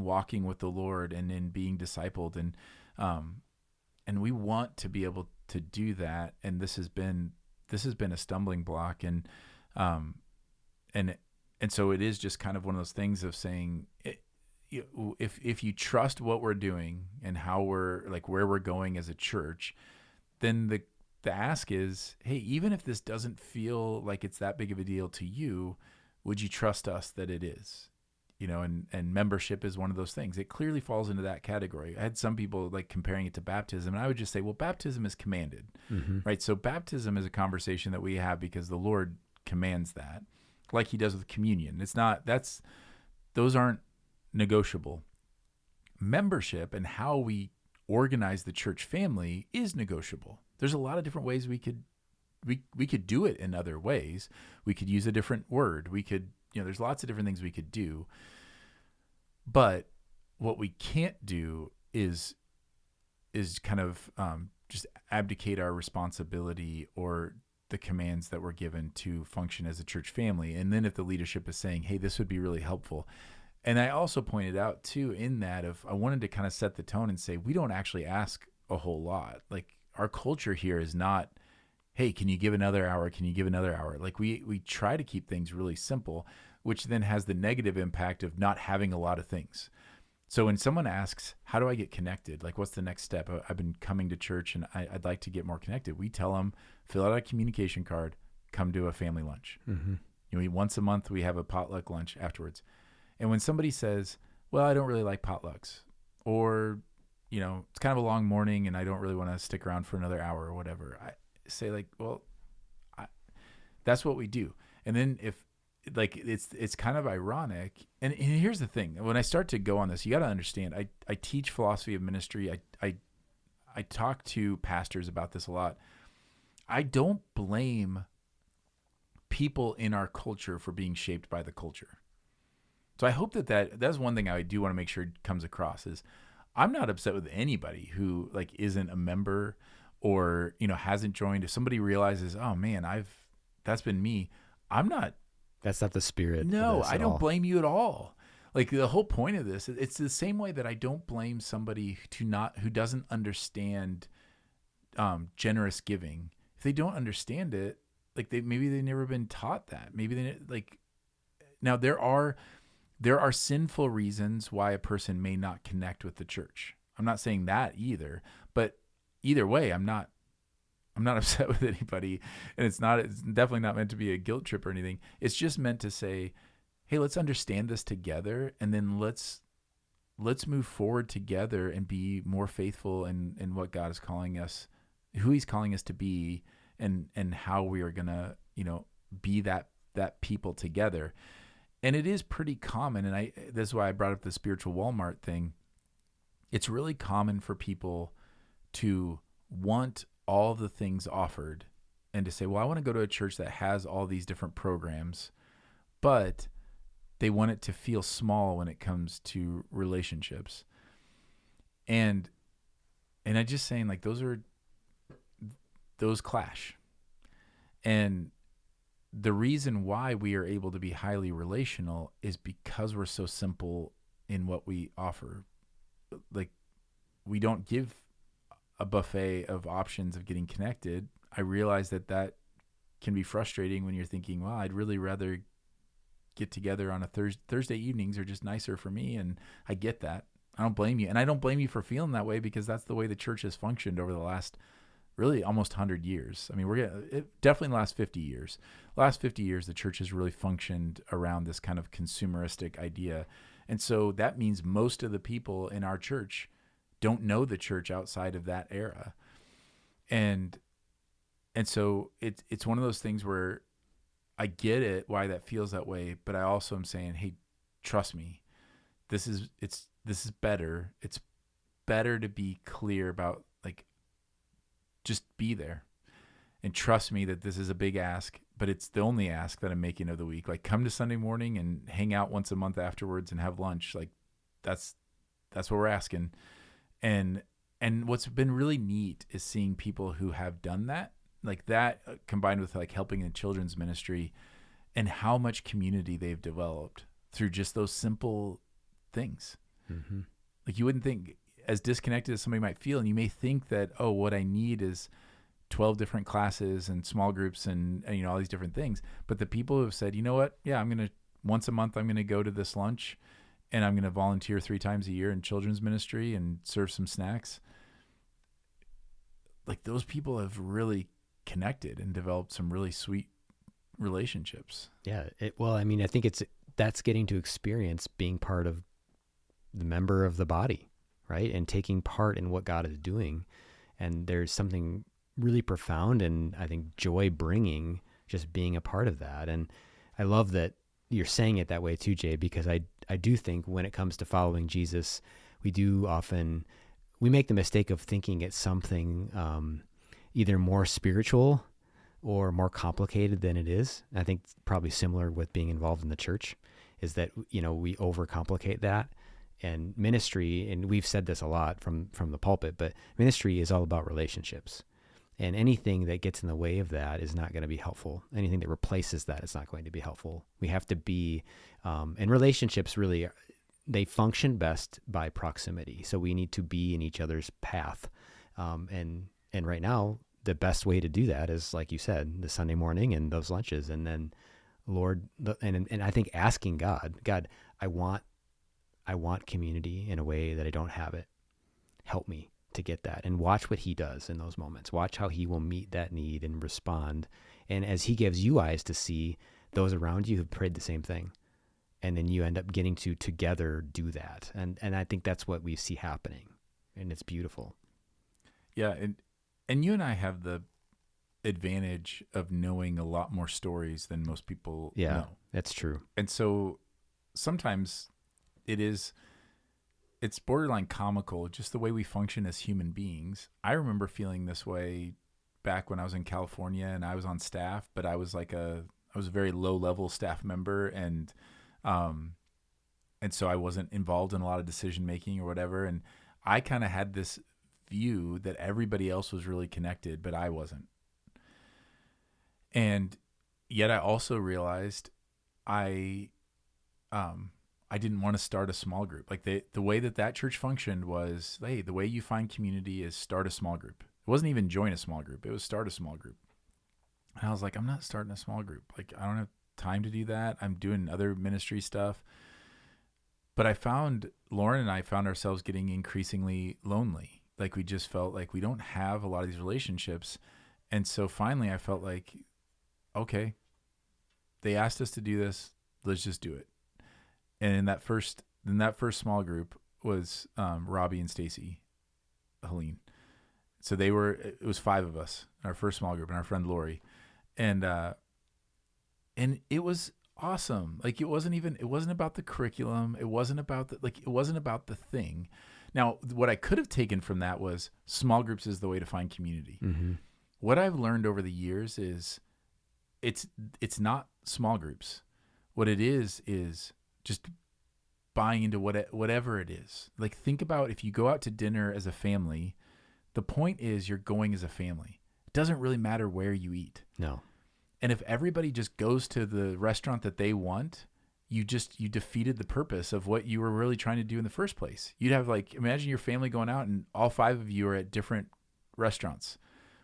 walking with the Lord and in being discipled. And we want to be able to do that. And this has been a stumbling block. And so it is just kind of one of those things of saying, if you trust what we're doing and how we're like, where we're going as a church, then the ask is, hey, even if this doesn't feel like it's that big of a deal to you, would you trust us that it is? And membership is one of those things. It clearly falls into that category. I had some people like comparing it to baptism, and I would just say, well, baptism is commanded, right? So baptism is a conversation that we have because the Lord commands that, like he does with communion. Those aren't negotiable. Membership and how we organize the church family is negotiable. There's a lot of different ways we could do it in other ways. We could use a different word. We could, there's lots of different things we could do. But what we can't do is kind of just abdicate our responsibility or the commands that we're given to function as a church family. And then if the leadership is saying, hey, this would be really helpful. And I also pointed out too, in that I wanted to kind of set the tone and say, we don't actually ask a whole lot. Like our culture here is not, hey, can you give another hour? Can you give another hour? Like we try to keep things really simple, which then has the negative impact of not having a lot of things. So when someone asks, how do I get connected? Like, what's the next step? I've been coming to church and I'd like to get more connected. We tell them, fill out a communication card, come to a family lunch. Mm-hmm. Once a month, we have a potluck lunch afterwards. And when somebody says, well, I don't really like potlucks, or it's kind of a long morning and I don't really want to stick around for another hour or whatever, I say like, well, that's what we do. And then if like, it's kind of ironic. And here's the thing, when I start to go on this, you got to understand, I teach philosophy of ministry. I talk to pastors about this a lot. I don't blame people in our culture for being shaped by the culture. So I hope that's one thing I do want to make sure comes across is I'm not upset with anybody who like isn't a member or, hasn't joined. If somebody realizes, oh man, that's been me. That's not the spirit. No, I don't blame you at all. Like the whole point of this, it's the same way that I don't blame somebody who doesn't understand generous giving. If they don't understand it, like maybe they've never been taught that. Maybe they like. Now there are sinful reasons why a person may not connect with the church. I'm not saying that either, but either way, I'm not upset with anybody, and it's definitely not meant to be a guilt trip or anything. It's just meant to say, hey, let's understand this together, and then let's move forward together and be more faithful in what God is calling us, who He's calling us to be, and how we are gonna, be that people together. And it is pretty common, and this is why I brought up the spiritual Walmart thing. It's really common for people to want all the things offered and to say, well, I want to go to a church that has all these different programs, but they want it to feel small when it comes to relationships. And I'm just saying, like, those clash. And the reason why we are able to be highly relational is because we're so simple in what we offer. Like, we don't give a buffet of options of getting connected. I realize that can be frustrating when you're thinking, well, I'd really rather get together on a Thursday evenings are just nicer for me. And I get that. I don't blame you. And I don't blame you for feeling that way, because that's the way the church has functioned over the last really almost 100 years. I mean, definitely in the last 50 years. Last 50 years, the church has really functioned around this kind of consumeristic idea. And so that means most of the people in our church don't know the church outside of that era. And so it's one of those things where I get it, why that feels that way, but I also am saying, hey, trust me, this is better. It's better to be clear about, like, just be there and trust me that this is a big ask, but it's the only ask that I'm making of the week. Like, come to Sunday morning and hang out once a month afterwards and have lunch. Like, that's what we're asking. And what's been really neat is seeing people who have done that, like that, combined with like helping in children's ministry, and how much community they've developed through just those simple things. Mm-hmm. Like, you wouldn't think, as disconnected as somebody might feel, and you may think that, oh, what I need is 12 different classes and small groups and all these different things. But the people who have said, you know what? Yeah, once a month, I'm going to go to this lunch, and I'm going to volunteer 3 times a year in children's ministry and serve some snacks. Like, those people have really connected and developed some really sweet relationships. Yeah. I think that's getting to experience being part of the member of the body, right? And taking part in what God is doing. And there's something really profound and I think joy bringing just being a part of that. And I love that you're saying it that way too, Jay, because I do think when it comes to following Jesus, we make the mistake of thinking it's something either more spiritual or more complicated than it is. I think it's probably similar with being involved in the church, is that, we overcomplicate that. And ministry, and we've said this a lot from the pulpit, but ministry is all about relationships. And anything that gets in the way of that is not going to be helpful. Anything that replaces that is not going to be helpful. We have to be, and relationships really, they function best by proximity. So we need to be in each other's path. And right now, the best way to do that is, like you said, the Sunday morning and those lunches. And then, Lord, and I think asking God, I want community in a way that I don't have it. Help me to get that, and watch what He does in those moments. Watch how He will meet that need and respond. And as He gives you eyes to see, those around you have prayed the same thing. And then you end up getting to together do that. And I think that's what we see happening. and it's beautiful. Yeah, and you and I have the advantage of knowing a lot more stories than most people Yeah, know. that's true. And so sometimes it's borderline comical, just the way we function as human beings. I remember feeling this way back when I was in California and I was on staff, but I was a very low level staff member, and so I wasn't involved in a lot of decision making or whatever. And I kind of had this view that everybody else was really connected, but I wasn't. And yet I also realized I didn't want to start a small group. Like the way that church functioned was, hey, the way you find community is start a small group. It wasn't even join a small group. It was start a small group. And I was like, I'm not starting a small group. Like, I don't have time to do that. I'm doing other ministry stuff. But Lauren and I found ourselves getting increasingly lonely. Like, we just felt like we don't have a lot of these relationships. And so finally I felt like, okay, they asked us to do this. Let's just do it. And in that first small group was Robbie and Stacy Helene. So it was 5 of us, our first small group, and our friend Lori. And it was awesome. Like, it wasn't about the curriculum. It wasn't about the thing. Now, what I could have taken from that was small groups is the way to find community. Mm-hmm. What I've learned over the years is it's not small groups. What it is just buying into whatever it is. Like, think about if you go out to dinner as a family, the point is you're going as a family. It doesn't really matter where you eat. No. And if everybody just goes to the restaurant that they want, you defeated the purpose of what you were really trying to do in the first place. You'd have, like, imagine your family going out and all 5 of you are at different restaurants.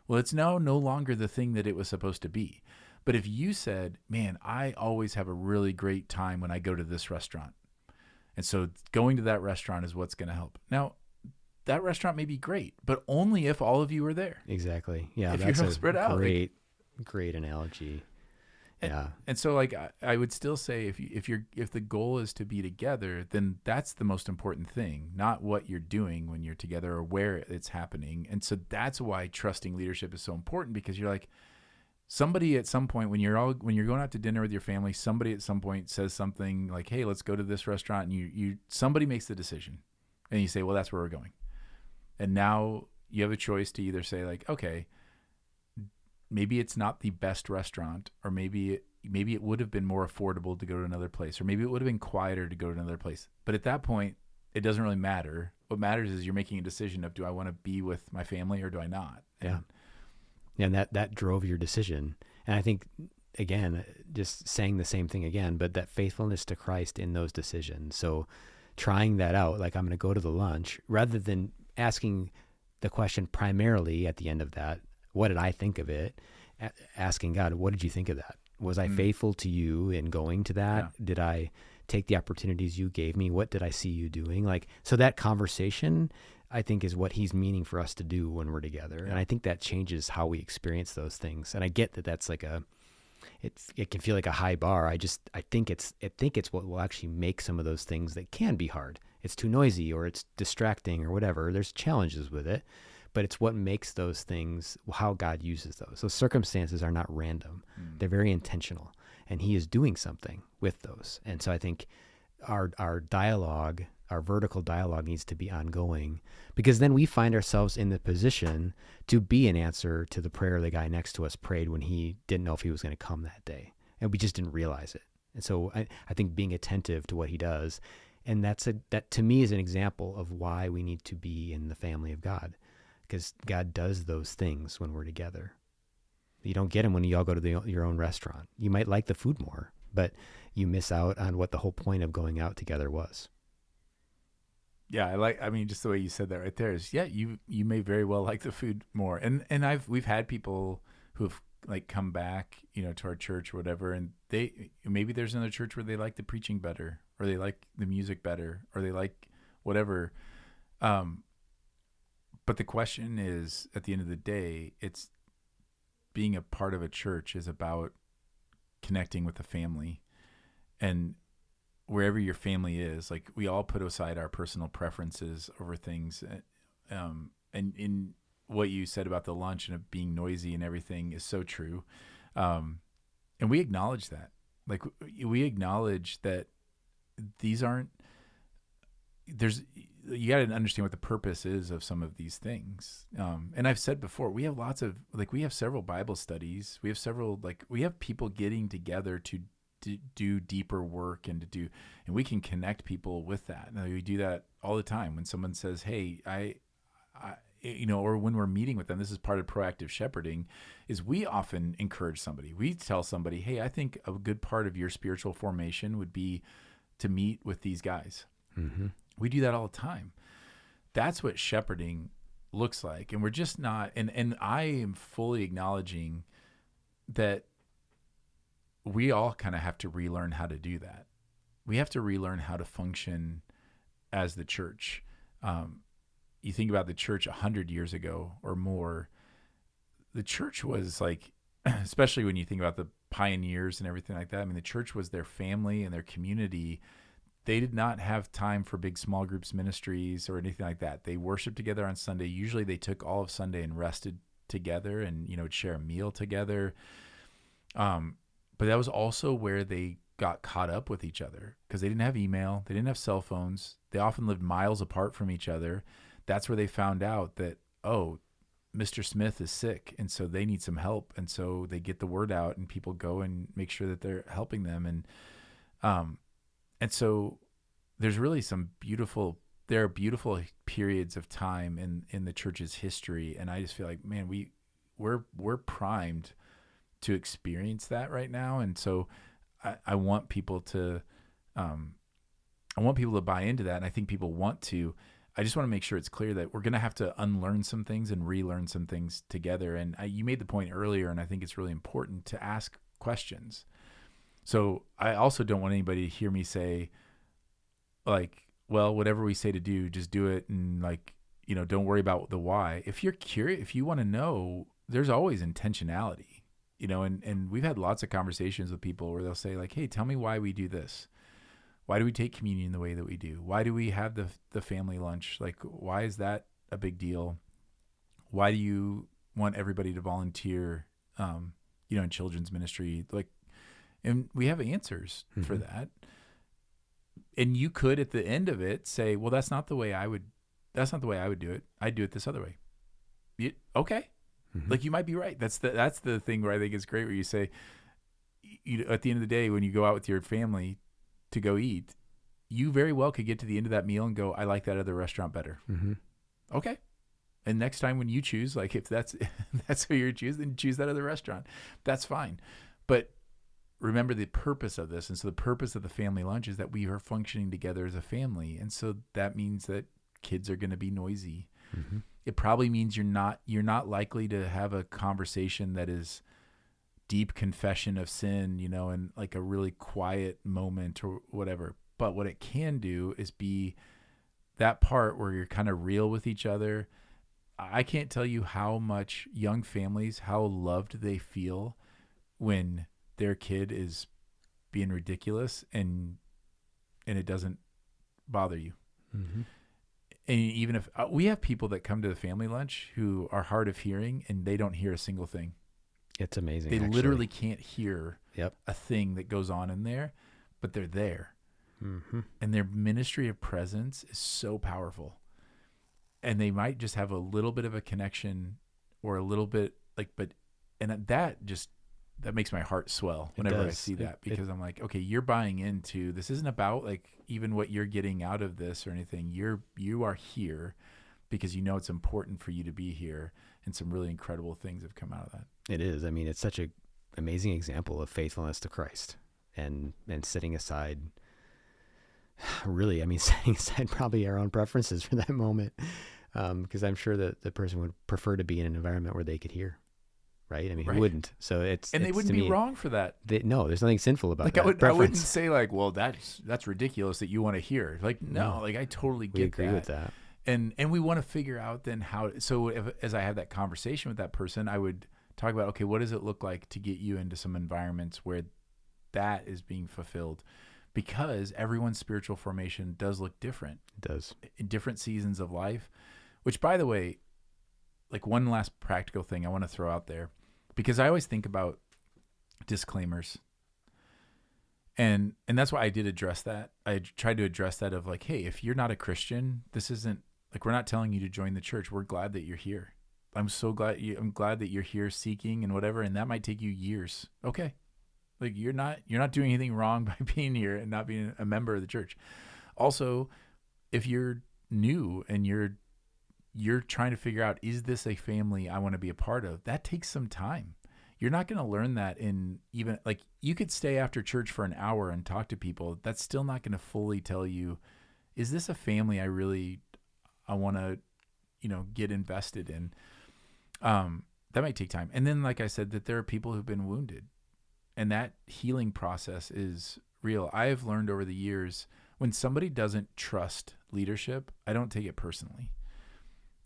Well, it's now no longer the thing that it was supposed to be. But if you said, man, I always have a really great time when I go to this restaurant, and so going to that restaurant is what's going to help. Now, that restaurant may be great, but only if all of you are there. Exactly. Yeah, if that's you're spread out, great analogy. Yeah. And so, like, I would still say if the goal is to be together, then that's the most important thing, not what you're doing when you're together or where it's happening. And so that's why trusting leadership is so important, because you're like, somebody at some point when you're going out to dinner with your family, somebody at some point says something like, hey, let's go to this restaurant, and somebody makes the decision, and you say, well, that's where we're going. And now you have a choice to either say, like, okay, maybe it's not the best restaurant, or maybe it would have been more affordable to go to another place, or maybe it would have been quieter to go to another place. But at that point, it doesn't really matter. What matters is you're making a decision of, do I want to be with my family or do I not? Yeah. And that drove your decision. And I think, again, just saying the same thing again, but that faithfulness to Christ in those decisions. So trying that out, like, I'm going to go to the lunch, rather than asking the question primarily at the end of that, what did I think of it? Asking God, what did you think of that? Was I faithful to you in going to that? Yeah. Did I take the opportunities you gave me? What did I see you doing? Like, so that conversation, I think, is what he's meaning for us to do when we're together. Yeah. And I think that changes how we experience those things. And I get that that's like it can feel like a high bar. I think it's what will actually make some of those things that can be hard. It's too noisy, or it's distracting, or whatever. There's challenges with it, but it's what makes those things, how God uses those. So circumstances are not random. They're very intentional, and he is doing something with those. And so I think our dialogue, our vertical dialogue, needs to be ongoing, because then we find ourselves in the position to be an answer to the prayer the guy next to us prayed when he didn't know if he was going to come that day, and we just didn't realize it. And so I think being attentive to what he does, and that to me is an example of why we need to be in the family of God, because God does those things when we're together. You don't get them when you all go to your own restaurant. You might like the food more, but you miss out on what the whole point of going out together was. Yeah, I mean, just the way you said that right there is, yeah, you may very well like the food more. And we've had people who have, like, come back, to our church or whatever, and maybe there's another church where they like the preaching better, or they like the music better, or they like whatever. But the question is, at the end of the day, it's being a part of a church is about connecting with the family. And wherever your family is, like, we all put aside our personal preferences over things, And in what you said about the lunch and it being noisy and everything is so true. And we acknowledge that. Like, we acknowledge that these aren't, you got to understand what the purpose is of some of these things. And I've said before, we have we have several Bible studies. We have people getting together to do deeper work and we can connect people with that. Now, we do that all the time when someone says, hey, I or when we're meeting with them, this is part of proactive shepherding, is we often encourage somebody. We tell somebody, hey, I think a good part of your spiritual formation would be to meet with these guys. Mm-hmm. We do that all the time. That's what shepherding looks like. And we're just not, and I am fully acknowledging that we all kind of have to relearn how to do that. We have to relearn how to function as the church. You think about the church 100 years ago or more, the church was like, especially when you think about the pioneers and everything like that, I mean, the church was their family and their community. They did not have time for big small groups ministries or anything like that. They worshiped together on Sunday. Usually they took all of Sunday and rested together and, would share a meal together. But that was also where they got caught up with each other because they didn't have email. They didn't have cell phones. They often lived miles apart from each other. That's where they found out that, oh, Mr. Smith is sick, and so they need some help. And so they get the word out, and people go and make sure that they're helping them. And so there's really there are beautiful periods of time in the church's history. And I just feel like, man, we're primed to experience that right now. And so I want people to buy into that. And I think people want to. I just want to make sure it's clear that we're going to have to unlearn some things and relearn some things together. And you made the point earlier, and I think it's really important to ask questions. So I also don't want anybody to hear me say, like, well, whatever we say to do, just do it. And don't worry about the why. If you're curious, if you want to know, there's always intentionality, and we've had lots of conversations with people where they'll say like, hey, tell me why we do this. Why do we take communion the way that we do? Why do we have the family lunch? Like, why is that a big deal? Why do you want everybody to volunteer, in children's ministry? And we have answers for that. And you could, at the end of it, say, well, that's not the way I would do it. I'd do it this other way. Okay. Mm-hmm. You might be right. That's the thing where I think it's great where you say, at the end of the day, when you go out with your family to go eat, you very well could get to the end of that meal and go, I like that other restaurant better. Mm-hmm. Okay. And next time when you choose, if that's who you're choosing, then choose that other restaurant. That's fine. But remember the purpose of this. And so the purpose of the family lunch is that we are functioning together as a family. And so that means that kids are going to be noisy. Mm-hmm. It probably means you're not likely to have a conversation that is deep confession of sin, and like a really quiet moment or whatever. But what it can do is be that part where you're kind of real with each other. I can't tell you how much young families, how loved they feel when their kid is being ridiculous and it doesn't bother you. Mm-hmm. And even if we have people that come to the family lunch who are hard of hearing and they don't hear a single thing. It's amazing. They literally can't hear Yep. a thing that goes on in there, but they're there. Mm-hmm. And their ministry of presence is so powerful. And they might just have a little bit of a connection or a little bit that makes my heart swell whenever I see that, because I'm like, okay, you're buying into, this isn't about even what you're getting out of this or anything. You are here because it's important for you to be here. And some really incredible things have come out of that. It is. I mean, it's such an amazing example of faithfulness to Christ and setting aside, setting aside probably our own preferences for that moment. Because I'm sure that the person would prefer to be in an environment where they could hear, right? I mean, who wouldn't? So they wouldn't be wrong for that. No, there's nothing sinful about that. I wouldn't say well, that's ridiculous that you want to hear. No, I totally get that. We agree with that. And we want to figure out then how, so as I have that conversation with that person, I would talk about, okay, what does it look like to get you into some environments where that is being fulfilled? Because everyone's spiritual formation does look different. It does. In different seasons of life, Which, by the way, like one last practical thing I want to throw out there, because I always think about disclaimers. And that's why I did address that. I tried to address that of like, hey, if you're not a Christian, this isn't like, we're not telling you to join the church. We're glad that you're here. I'm glad that you're here seeking and whatever. And that might take you years. Okay. Like you're not doing anything wrong by being here and not being a member of the church. Also, if you're new and you're trying to figure out, is this a family I want to be a part of? That takes some time. You're not going to learn that in even like you could stay after church for an hour and talk to people. That's still not going to fully tell you, is this a family I want to, get invested in? That might take time. And then, like I said, that there are people who've been wounded, and that healing process is real. I have learned over the years, when somebody doesn't trust leadership, I don't take it personally.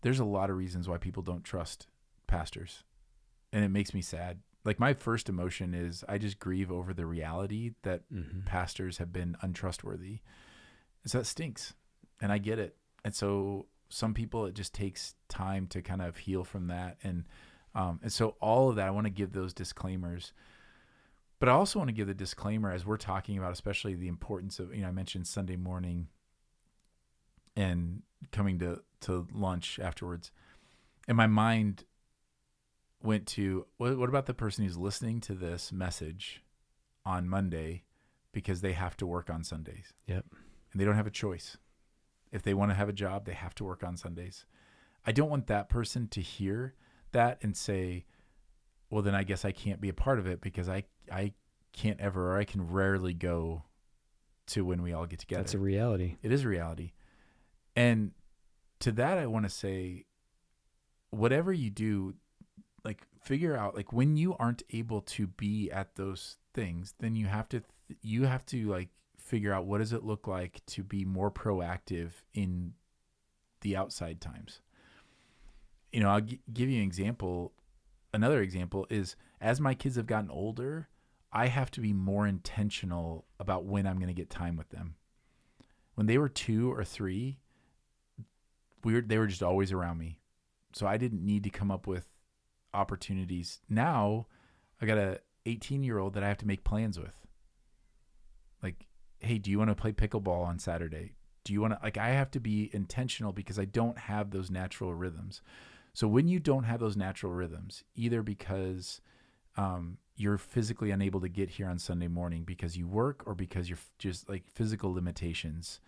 There's a lot of reasons why people don't trust pastors, and it makes me sad. Like my first emotion is I just grieve over the reality that pastors have been untrustworthy. And so that stinks, and I get it. And so some people, it just takes time to kind of heal from that. And so all of that, I want to give those disclaimers, but I also want to give the disclaimer as we're talking about, especially the importance of, I mentioned Sunday morning and coming to lunch afterwards. And my mind went to, what about the person who's listening to this message on Monday because they have to work on Sundays? Yep. And they don't have a choice. If they want to have a job, they have to work on Sundays. I don't want that person to hear that and say, well, then I guess I can't be a part of it because I can't ever, or I can rarely go to when we all get together. That's a reality. It is a reality. And to that, I want to say, whatever you do, like figure out, like when you aren't able to be at those things, then you have to like figure out, what does it look like to be more proactive in the outside times. I'll give you an example. Another example is, as my kids have gotten older, I have to be more intentional about when I'm going to get time with them. When they were 2 or 3, they were just always around me. So I didn't need to come up with opportunities. Now I got a 18-year-old that I have to make plans with. Like, hey, do you want to play pickleball on Saturday? Do you want to, like, I have to be intentional because I don't have those natural rhythms. So when you don't have those natural rhythms, either because you're physically unable to get here on Sunday morning because you work, or because you're just like physical limitations,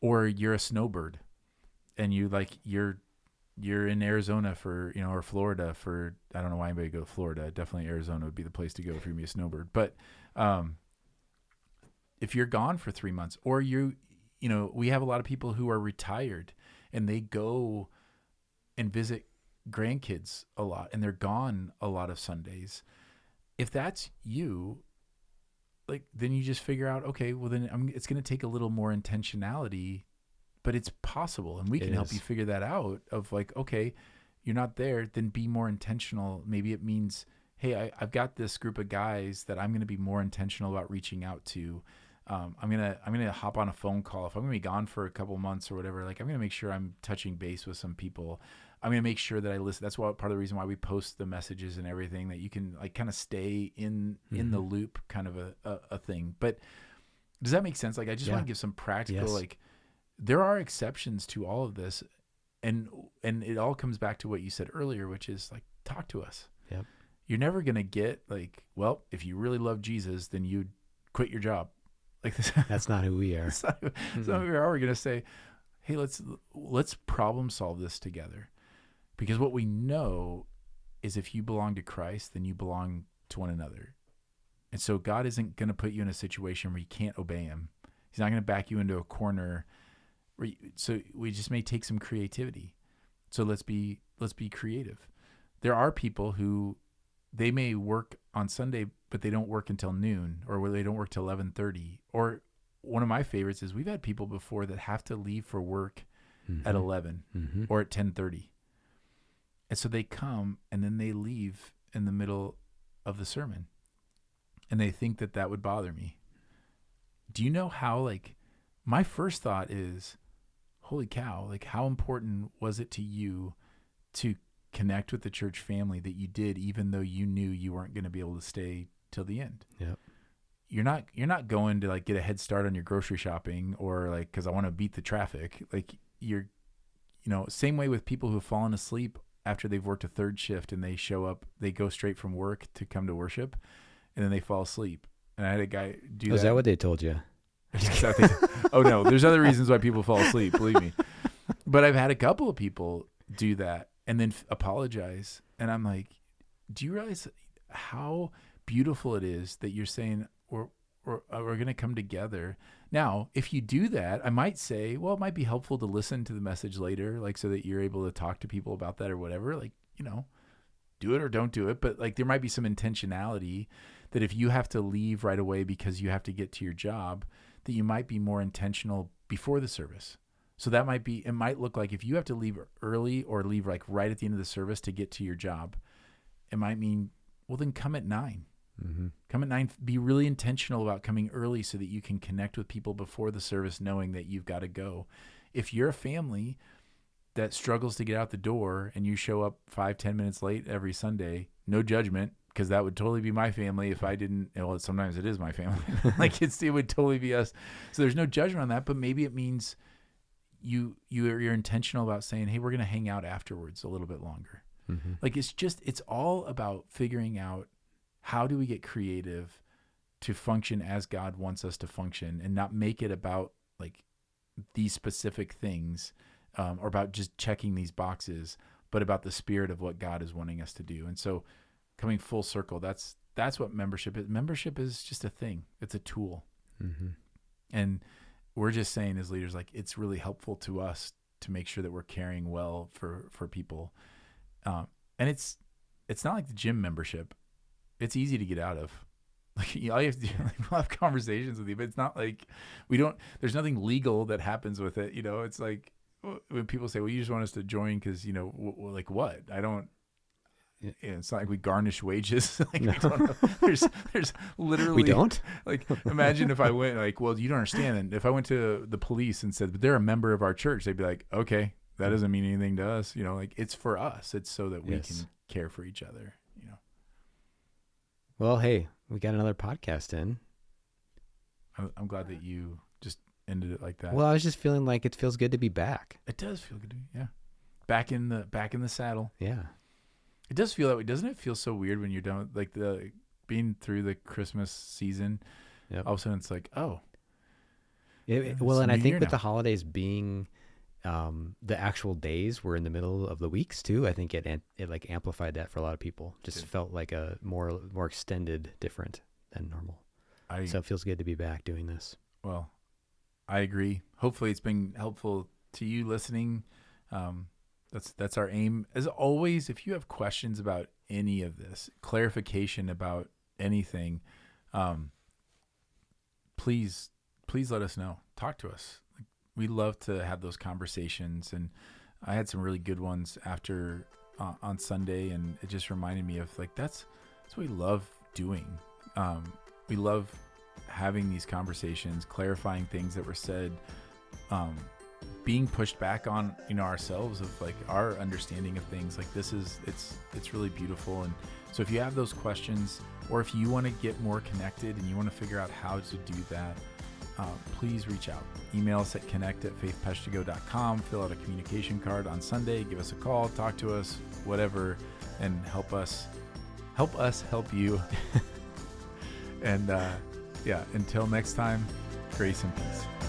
or you're a snowbird and you're in Arizona for, or Florida for, I don't know why anybody would go to Florida. Definitely Arizona would be the place to go if you're gonna be a snowbird. But if you're gone for 3 months, or we have a lot of people who are retired and they go and visit grandkids a lot and they're gone a lot of Sundays. If that's you, like, then you just figure out, okay, well then it's going to take a little more intentionality, but it's possible. And we can help you figure that out of like, okay, you're not there, then be more intentional. Maybe it means, hey, I've got this group of guys that I'm going to be more intentional about reaching out to. I'm gonna hop on a phone call if I'm gonna be gone for a couple months or whatever. Like, I'm gonna make sure I'm touching base with some people. I'm gonna make sure that I listen. That's part of the reason why we post the messages and everything, that you can like kind of stay in the loop, kind of a thing. But does that make sense? Like, I just want to give some practical, like, there are exceptions to all of this, and it all comes back to what you said earlier, which is like, talk to us. Yep. You're never gonna get like, well, if you really love Jesus, then you quit your job. Like this. That's not who we are. That's not who we are. We're going to say, hey, let's problem solve this together. Because what we know is, if you belong to Christ, then you belong to one another. And so God isn't going to put you in a situation where you can't obey him. He's not going to back you into a corner. So we just may take some creativity. So let's be creative. There are people who, they may work on Sunday, but they don't work until noon, or where they don't work till 11:30. Or one of my favorites is, we've had people before that have to leave for work at 11 or at 10:30. And so they come and then they leave in the middle of the sermon, and they think that would bother me. Do you know how, like, my first thought is, holy cow, like how important was it to you to connect with the church family that you did, even though you knew you weren't going to be able to stay till the end? Yep. You're not going to like get a head start on your grocery shopping or like, cause I want to beat the traffic. Like you're, same way with people who have fallen asleep after they've worked a third shift and they show up, they go straight from work to come to worship and then they fall asleep. And I had a guy do that. Is that what they told you? Oh no, there's other reasons why people fall asleep, believe me. But I've had a couple of people do that and then apologize. And I'm like, do you realize how beautiful it is that you're saying we're going to come together? Now, if you do that, I might say, well, it might be helpful to listen to the message later, like so that you're able to talk to people about that or whatever, like, do it or don't do it. But like there might be some intentionality that if you have to leave right away because you have to get to your job, that you might be more intentional before the service. So that it might look like if you have to leave early or leave like right at the end of the service to get to your job, it might mean, well, then come at 9. Mm-hmm. Come at 9, be really intentional about coming early so that you can connect with people before the service, knowing that you've got to go. If you're a family that struggles to get out the door and you show up 5-10 minutes late every Sunday, no judgment, because that would totally be my family if I didn't. Well, sometimes it is my family. Like it would totally be us. So there's no judgment on that, but maybe it means you're intentional about saying, hey, we're going to hang out afterwards a little bit longer. Mm-hmm. Like it's all about figuring out how do we get creative to function as God wants us to function and not make it about like these specific things or about just checking these boxes, but about the spirit of what God is wanting us to do. And so coming full circle, that's what membership is. Membership is just a thing. It's a tool. Mm-hmm. And we're just saying as leaders, like it's really helpful to us to make sure that we're caring well for people. And it's not like the gym membership. It's easy to get out of. Like all you have to do, like, we'll have conversations with you, but it's not like there's nothing legal that happens with it. It's like when people say, well, you just want us to join because, like what? I don't, it's not like we garnish wages. Like No. we don't know. There's literally, We don't? like, imagine if I went like, well, you don't understand. And if I went to the police and said, but they're a member of our church, they'd be like, okay, that doesn't mean anything to us. Like it's for us. It's so that we Yes. can care for each other, Well, hey, we got another podcast in. I'm glad that you just ended it like that. Well, I was just feeling like it feels good to be back. It does feel good to me. Yeah. Back in the saddle. Yeah. It does feel that way. Doesn't it feel so weird when you're done with, like being through the Christmas season? Yep. All of a sudden it's like, oh. Well, and I think with now. the holidays being the actual days were in the middle of the weeks too, I think it like amplified that for a lot of people. Just felt like a more extended, different than normal. So it feels good to be back doing this. Well, I agree. Hopefully it's been helpful to you listening. That's our aim. As always, if you have questions about any of this, clarification about anything, please let us know. Talk to us. We love to have those conversations, and I had some really good ones after on Sunday, and it just reminded me of like that's what we love doing. We love having these conversations, clarifying things that were said, being pushed back on ourselves of like our understanding of things. Like it's really beautiful. And so if you have those questions, or if you want to get more connected and you want to figure out how to do that, please reach out. Email us at connect@faithpeshtigo.com. Fill out a communication card on Sunday. Give us a call. Talk to us. Whatever, and help us help you. And until next time, grace and peace.